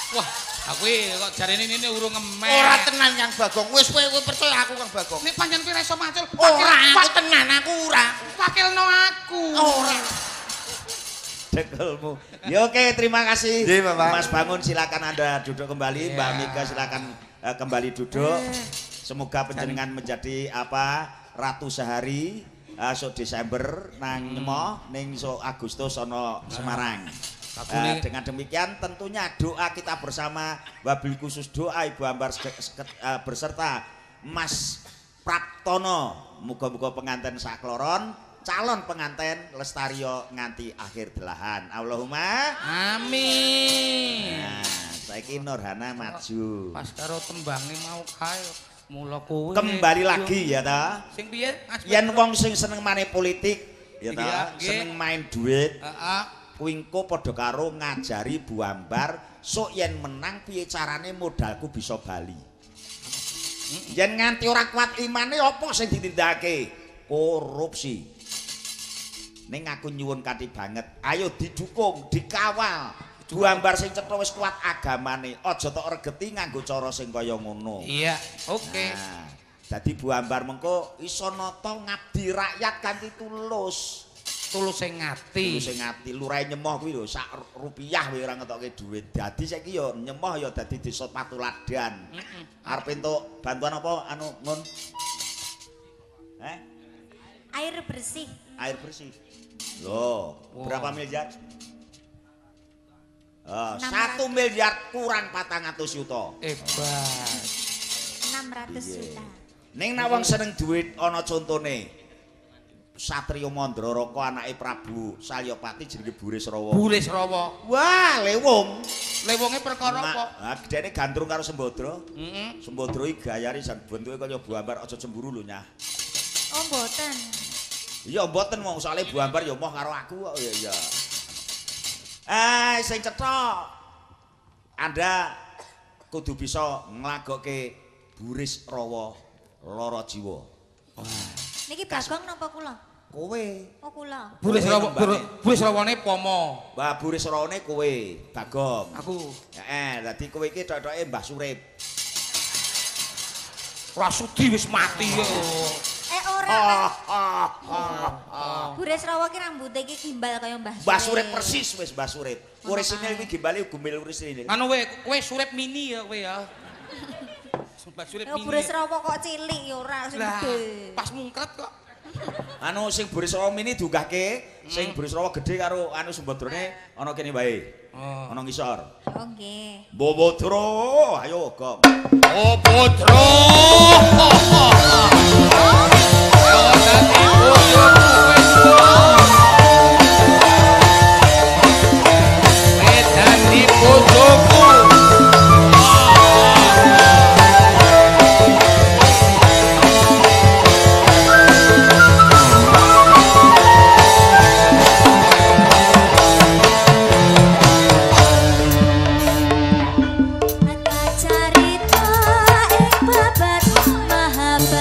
Wah, aku kok jarene ini urung ngemek. Ora tenan Kang Bagong. Wis kowe percaya aku Kang Bagong. Nek pancen kowe iso macul, Ora aku tenan aku ora. wakilno aku. Ora. Dekelmu. Ya oke, terima kasih. Nggih, Bapak. Mas Bangun silakan Anda duduk kembali. Mbak Mika silakan kembali duduk. Semoga panjenengan menjadi ratu sehari. Sok Desember nang Nyemoh ning sok Agustus ana Semarang. Dengan demikian tentunya doa kita bersama wabil khusus doa Ibu Ambar beserta Mas Praptono muga-muga penganten sakloron calon penganten lestario nganti akhir delahan. Allahumma Amin. nah, saiki Nurhana maju Pas karo tembange mau kae mula kowe kembali lagi ya ta. Sing piye? Yen wong sing seneng main politik ya ta, Iya, seneng main duit Heeh. kuwi engko padha karo ngajari Bu Ambar sok yen menang piye carane modalku bisa bali. Yen nganti ora kuat imane apa sing ditindakake? Korupsi. Ning aku nyuwun kanthi banget, ayo didukung, dikawal. Bu Ambar sing cetha wis kuat agamane, aja tok regeti nganggo cara sing kaya ngono. Iya, oke. Nah, dadi Bu Ambar mengko iso nata ngabdi rakyat kanthi tulus. Tulus sing ngati. Tulus sing ngati, lurahe Nyemoh kuwi lho sak rupiah kowe ora ngetokke dhuwit. Dadi saiki ya Nyemoh ya dadi desa patuladan. Arep entuk bantuan apa anu ngun? Air bersih. Air bersih. Loh, berapa miliar? 1 miliar kurang 400 juta. Hebat. 600 juta. Ning nek wong seneng duit ana contone. Satrio Mandraraka anake Prabu Salyapati jenenge Burisrawa. Burisrawa. Wah, lewung. Lewonge perkara apa? Nah, gedene gandrung karo Sembadra. Heeh. Sembadra iki gayane jan bentuke kaya Bu Ambar aja cemburu lho, Nyah. Oh, mboten. Iya mboten wong soalé Bu Ambar ya moh karo aku kok ya iya. Sing cetha Anda kudu bisa nglagokke Burisrawa lara jiwa. Niki Bagong napa kula? Kowe. Oh, kula. Burisrawane pomo. Mbah Burisrawane kowe, Bagong. Aku. Dadi kowe iki tok-toke Mbah Surip. Rasudi wis mati yo. Ora. Burisrawa ki rambute iki gimbal kaya Mbah Surip. Mbah Surip persis wis Mbah Surip. Urisine iki gimbale gumil urisine. Anu kowe Surip mini ya kowe ya. Mbah Surip mini. Burisrawa kok cilik ya ora sing gedhe. Pas mungkret kok. Anu sing Burisrawa mini diunggahke, sing Burisrawa gedhe karo anu Sembadrane ana kene wae. Ana ngisor. Oh nggih. Bobodro, ayo Gong. Bobodro. Carita ing babat mahabbah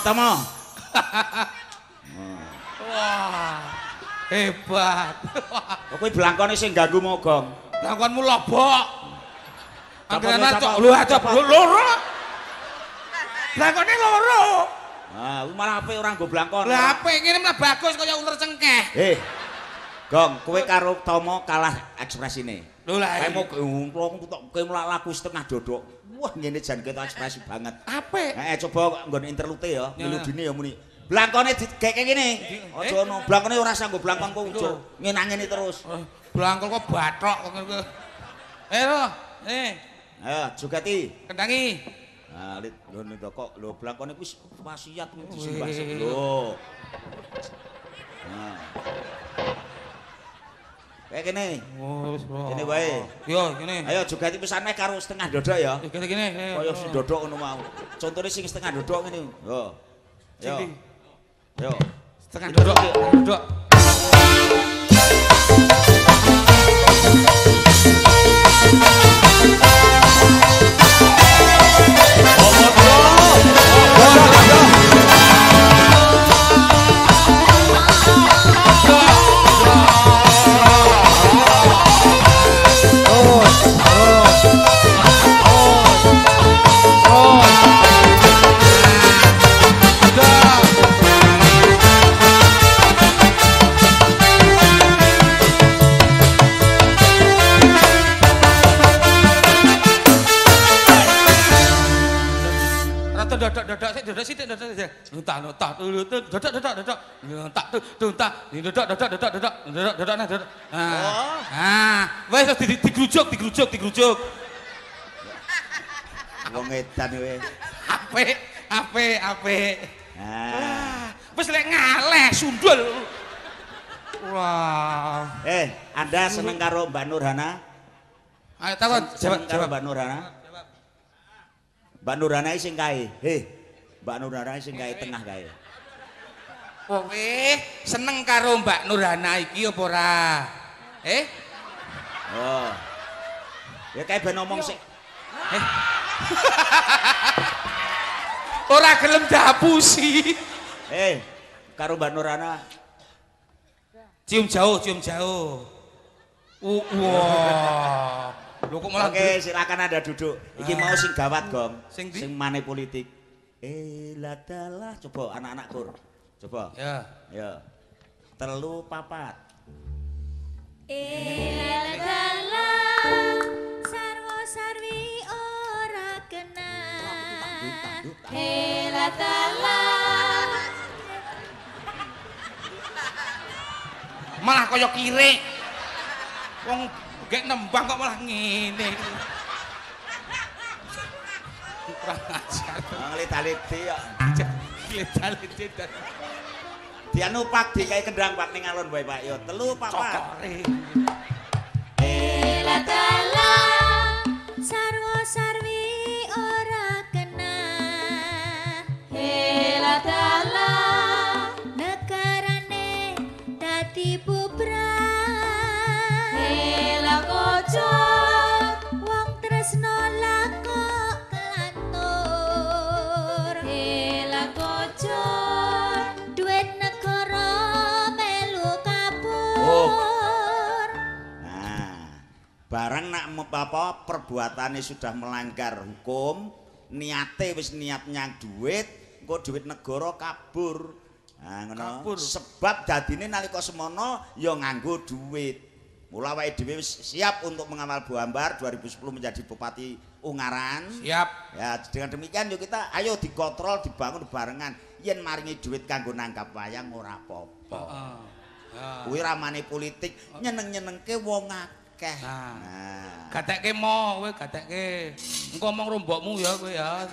Tomo. Wah. Hebat. Kok kuwi blangkone sing ganggu mogong. Blangkonmu lobok. Anggrana Capa, cok lu acap loro. Blangkone loro. Ah, kuwi malah apik ora nggo blangkon. Lah apik ngene malah bagus kaya uler cengkeh. Gong, kowe karo Tomo kalah ekspresine. Lho lah. Kae mau kowe mulak laku setengah dodok. Wah, ngene jan ketok ekspresi banget. Apik. Coba nggon interlude ya, melodine ya muni. Blangkone digeke kene. Aja ono, blangkone ora sanggo blangkon kok ujo. Ngenangeni terus. Blangkon kok bathok kok. Ayo, jogati. Kendangi. Nah, lit ngene kok lho blangkone kuwi wasiat kuwi disembah lho. Nah. Kayak kene. Kene wae. Yo, kene. Ayo jogati pisan meh karo setengah dodok ya. Kene. Kaya si dodok ngono mau. Contone sing setengah dodok ngene. Yo. Yo. Yo. Setengah dodok. Dodok sithik. Wes digrujuk. Wong edan kowe. Apik. Wis lek ngaleh sundul. Wah. Anda seneng karo Mbak Nurhana? Ayo takon, Seneng karo jawab. Mbak Nurhana? Mbak Nurhana sing kae. Mbak Nurhana sing kae tengah kae. Kowe seneng karo Mbak Nurhana iki apa ora? Oh. Ya kae ben ngomong sik. Ora gelem dapusi. Karo Mbak Nurhana. Cium jauh. Wah. Lho kok malah Oke, silakan Anda duduk. Iki mau sing gawat, Gong. Sing ndi? Sing mane politik. Ladalah coba anak-anak kur. Coba. Ya. Ya. 3 4. Eladalah sarwa sarwi ora kena. Eladalah Malah kaya kire. Wong gek nembang kok malah ngene. Kurang ajar. Ngelit-aliti ya. Glet-aliti. Dianu Pak di kae kendang Pak ning alun wae Pak. Ya 3 4. Cokore. eladalah sarwa sarwi ora kena. Eladalah negarane dadi bubrah. Elakojo wong tresno lakok kelantur. Elakojo duit negara melu kabur. Barang nak apa perbuatannya sudah melanggar hukum, niate wis niat nyang duit, engko duit negara kabur. Nah, ngono. Kabur. Sebab dadine nalika semono ya nganggo duit. Mula awake dhewe wis siap untuk mengamal Bu Ambar 2010 menjadi Bupati Ungaran. Siap. Ya, dengan demikian yuk kita ayo dikontrol, dibangun barengan. Yen maringi duit kanggo nangkap wayang ora apa-apa. Kuwi ramane politik nyeneng-nyenengke wong akeh. Nah. Gatekke mo kowe gatekke. Engko omong rombokmu ya kowe ya.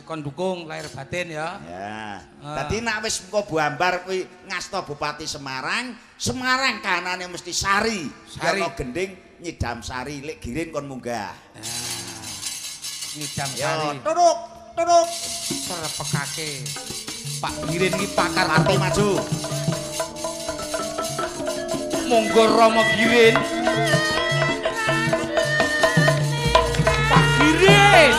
Kon dukung lahir batin ya. Ya. Dadi nek wis engko Bu Ambar kuwi ngasta Bupati Semarang, Semarang kanane mesti sari. Sari. Karena gending nyidam sari, lek girin kon munggah. Ngidam Yo, sari. turuk. Serepekake. Pak Girin iki pakar Parti maju. monggo Rama Girin. Pak Girin.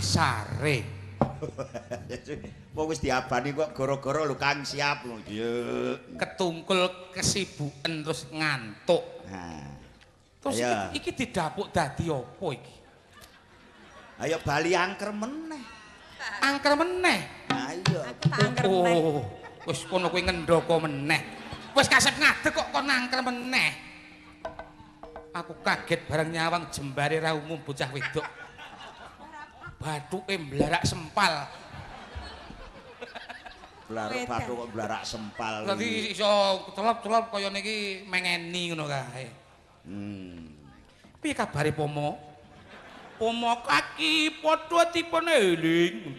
sare. Wong wis diabani kok gara-gara lho Kang siap lho. Ketungkul kesibuken terus ngantuk. Nah. Terus Ayo. iki didapuk dadi apa iki? Ayo bali angker meneh. Angker meneh. Ayo. Oh, wis kono kuwi ngendhaka meneh. Wis kasep ngadeg kok kon angker meneh. Aku kaget bareng nyawang jembare ra umum bocah wedok. Bathuke mblarak sempal. Batu kok blarak sempal. Dadi iso celop-celop kaya niki mengeni ngono kae. Piye kabare Pomo? Pomo kaki padha dipun eling.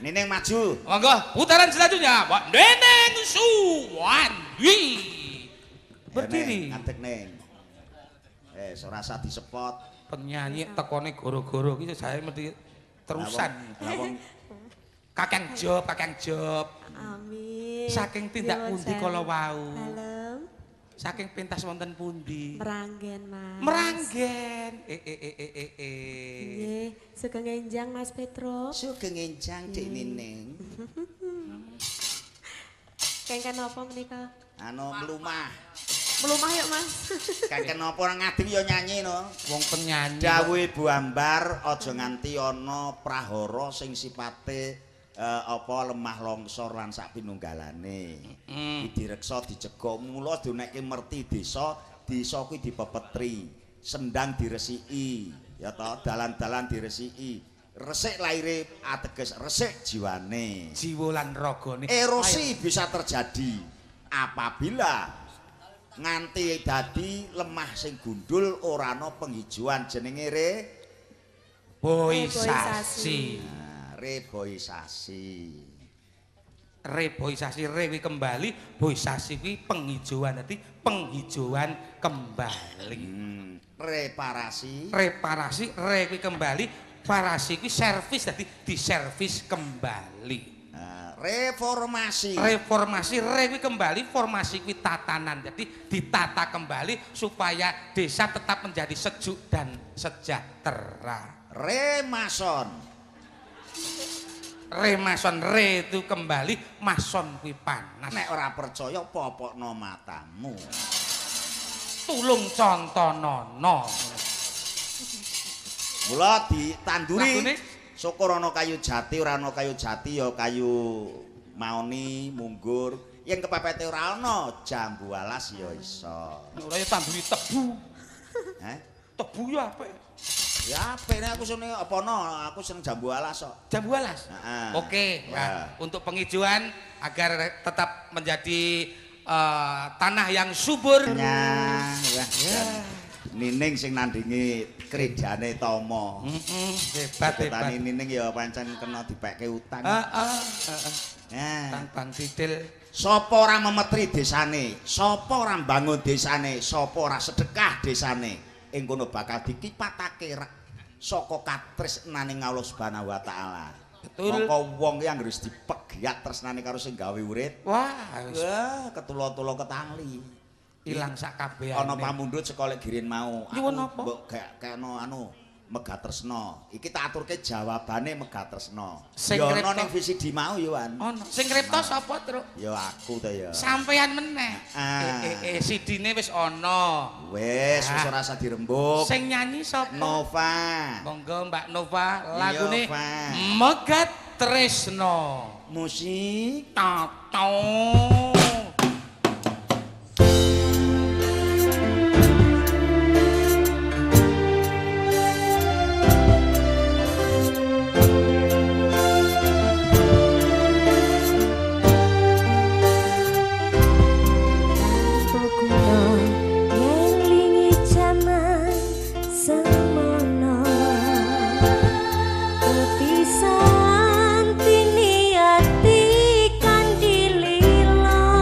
Neneng maju. Monggo, putaran selanjutnya, Pak Neneng Suwandi. Berdiri. Ngadeg Neng. Ora usah disepot. Penyanyi tekone goro-goro iki saya mesti terusan. Lah wong Kakang Job. Amin. Saking tindak pundi kala wau? Dalem. Saking pentas wonten pundi? Meranggen, Mas. Meranggen. Nggih, sugeng enjang Mas Petro. sugeng enjang Dik Neneng. Kengken apa menika? Anu mlumah. Melumah yuk, Mas. Kengken apa ora ngadeg ya nyanyi no. Wong penyanyi. Dawuh Ibu Ambar aja nganti ana prahara sing sipate apa lemah longsor lan sak pinunggalane. Iki direksa dicegok mula dinekke merti desa kuwi dipepetri, sendang diresiki, ya ta, dalan-dalan diresiki. Resik laire ateges resik jiwane. Jiwa lan ragane. Erosi bisa terjadi apabila nganti dadi lemah sing gundul ora ana penghijauan jenenge reboisasi. Reboisasi Rewi kembali, boisasi kuwi penghijauan, dadi penghijauan kembali. Reparasi Rewi kembali, parasi kuwi servis, dadi diservis kembali. reformasi Rewi kembali, formasi kuwi tatanan, jadi ditata kembali supaya desa tetap menjadi sejuk dan sejahtera. Remason, re itu kembali, mason kuwi panas. Nek ora percaya popokno matamu. Tulung contonono. Mula ditanduri Lagune? syukur ana kayu jati, ora ana kayu jati ya kayu maoni, munggur. Yen kepepete ora ana jambu alas ya iso. Ora ya tanduri tebu. Hah? Tebu ya apik. Ya apene aku seneng apa no, aku seneng jambu alas kok. Jambu alas. Heeh. Oke, Ya. ya. Untuk penghijauan agar tetap menjadi tanah yang subur. Ya. Nining sing nandingi kerjane Tomo. Hebat. Petani Nining ya pancen kena dipekke utang. Ya. Bang Didil. Sapa ora memetri desane, sapa ora mbangun desane, sapa ora sedekah desane, ing kono bakal dikipatake saka katresnaning Allah Subhanahu wa taala. Betul. Mongko wong ki anggere wis dipegiat tresnane karo sing gawe urip, Wah, wah ketula-tula ketali. ilang sak kabehane. Ana pamundhut saka lek girin mau. Nyuwun apa? Mbok kekno anu megatresna. Iki tak aturke jawabane megatresna. Sing Ya ngripta- ana ning VCD mau ya Wan. Ono. Sing ngripta sapa, Truk? Ya aku ta ya. Sampeyan meneh. Ah. CD-ne wis ana. Wis ora usah dirembuk. Sing nyanyi sapa? Nova. Monggo Mbak Nova, Iya, lagune Pak. Megat Tresno. Musik Tato. Pisan tiniati kandilila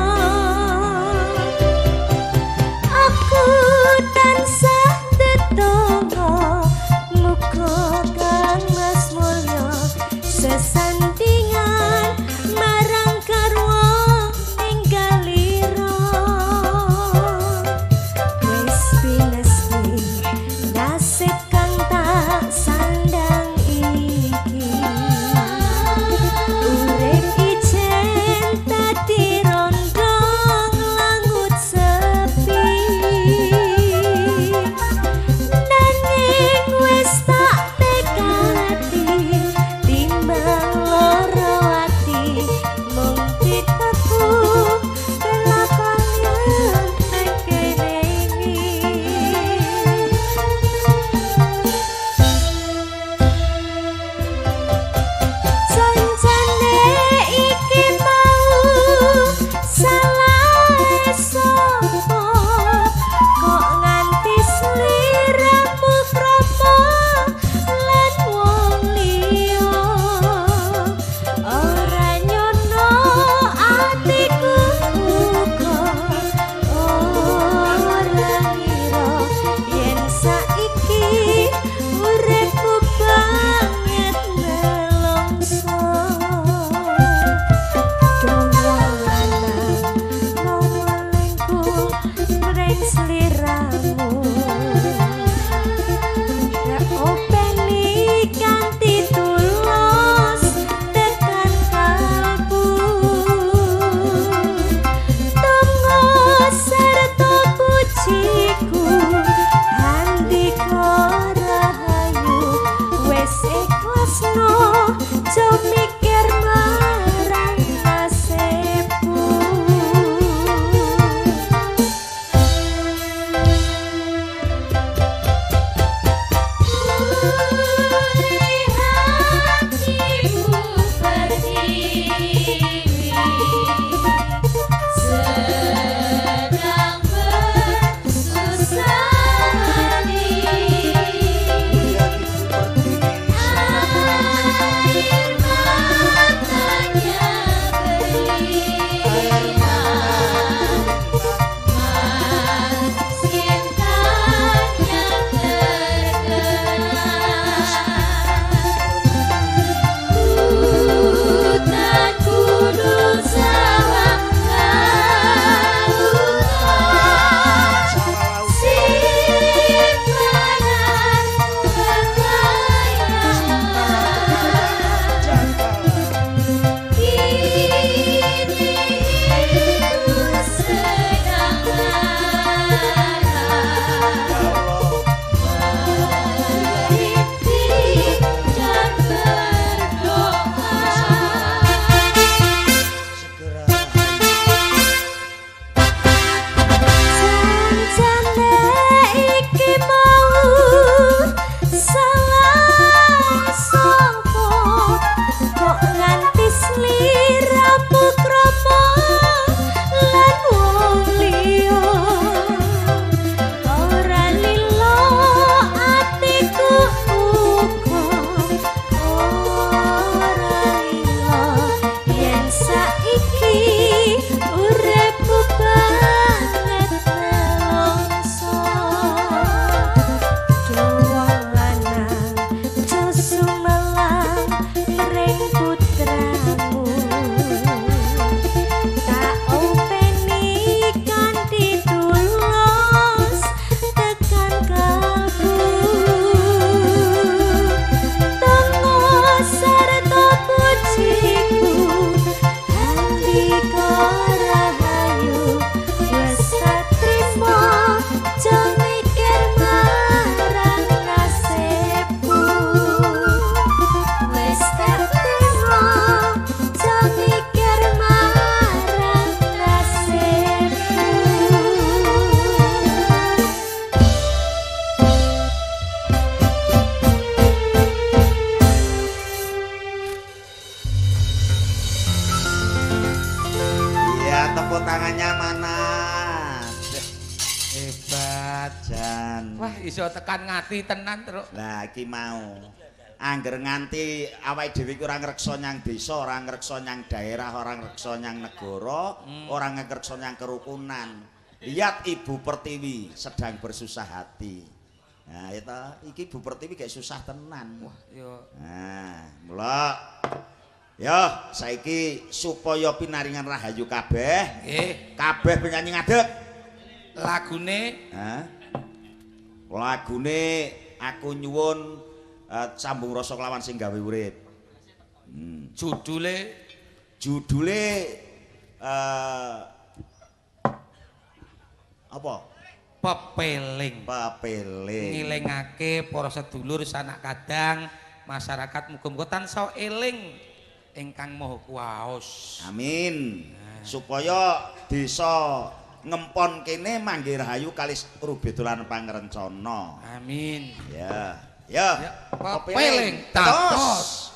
tepuk tangannya mana? Hebat. Jan. Wah, iso tekan ngati tenan, Truk. Lah iki mau. Angger nganti awake dhewe iki ora ngreksa nyang desa, ora ngreksa nyang daerah, ora ngreksa nyang negara, ora ngreksa nyang kerukunan. Lihat Ibu Pertiwi sedang bersusah hati. Nah, itu iki Ibu Pertiwi kayak susah tenan. Wah, yo. Nah, mula yo saiki supaya pinaringan rahayu kabeh. Nggih. Kabeh penyanyi ngadeg. Lagune Hah? Lagune aku nyuwun sambung rasa kelawan sing gawe urip. judule Judule apa? pepeling. Pepeling. Ngilingake para sedulur sanak kadang masyarakat muga-muga tansah eling ingkang maha kuwaos. Amin. Supaya desa ngempon kene manggih rahayu kalis rubedolan pangrencana. Amin. Ya. Ya. Pepeling tatos.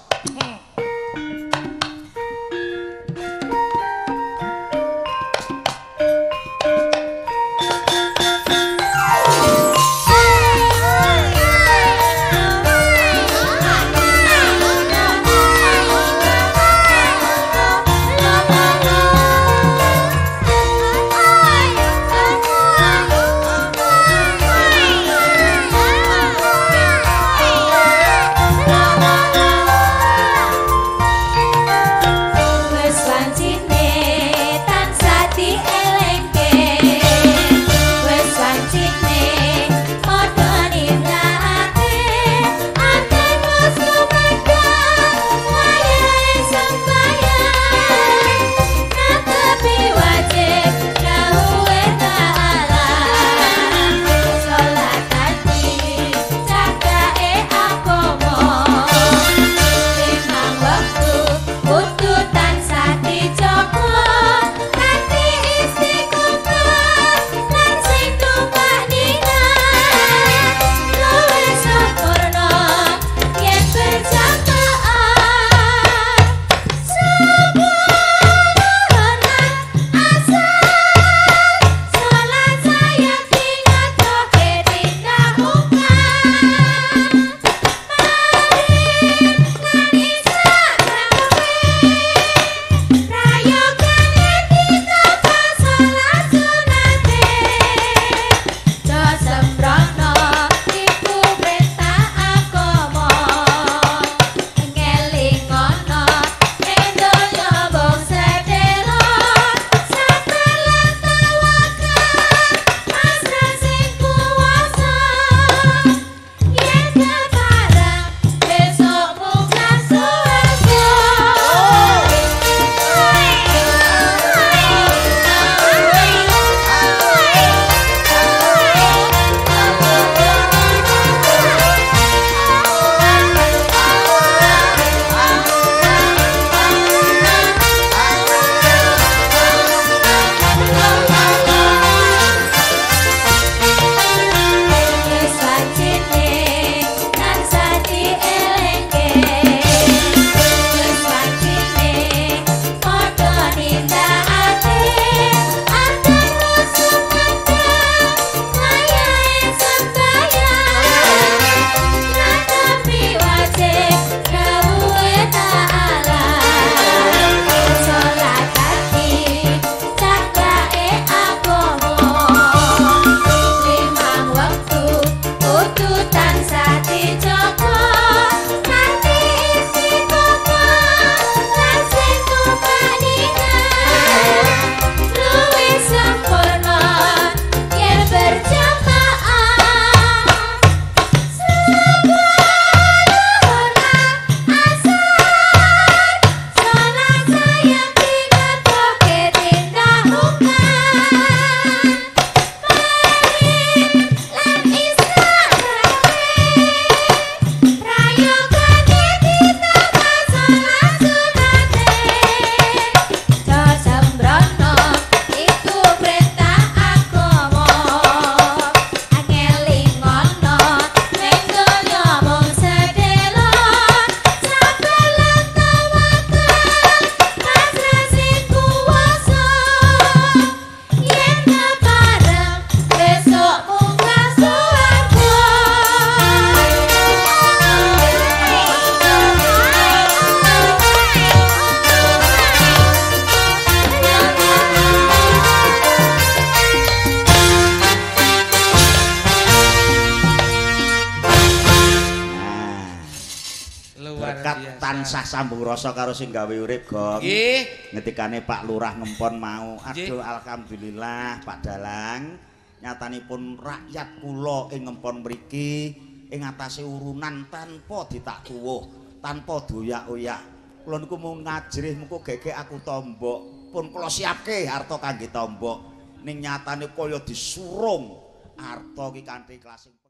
Luar berkat biasa. tansah sambung rasa karo sing gawe urip, Gong. Nggih. Ngetikane Pak Lurah ngempon mau. Nggih. Aduh alhamdulillah Pak Dalang. Nyatanipun rakyat kula ing ngempon mriki ing atase urunan tanpa ditak tuwuh, tanpa doyak-oyak. Kula niku mung ngajrih muga gegek aku tombok. Pun kula siapke harta kangge tombok. Ning nyatane kaya disurung harta ki kanthi kelas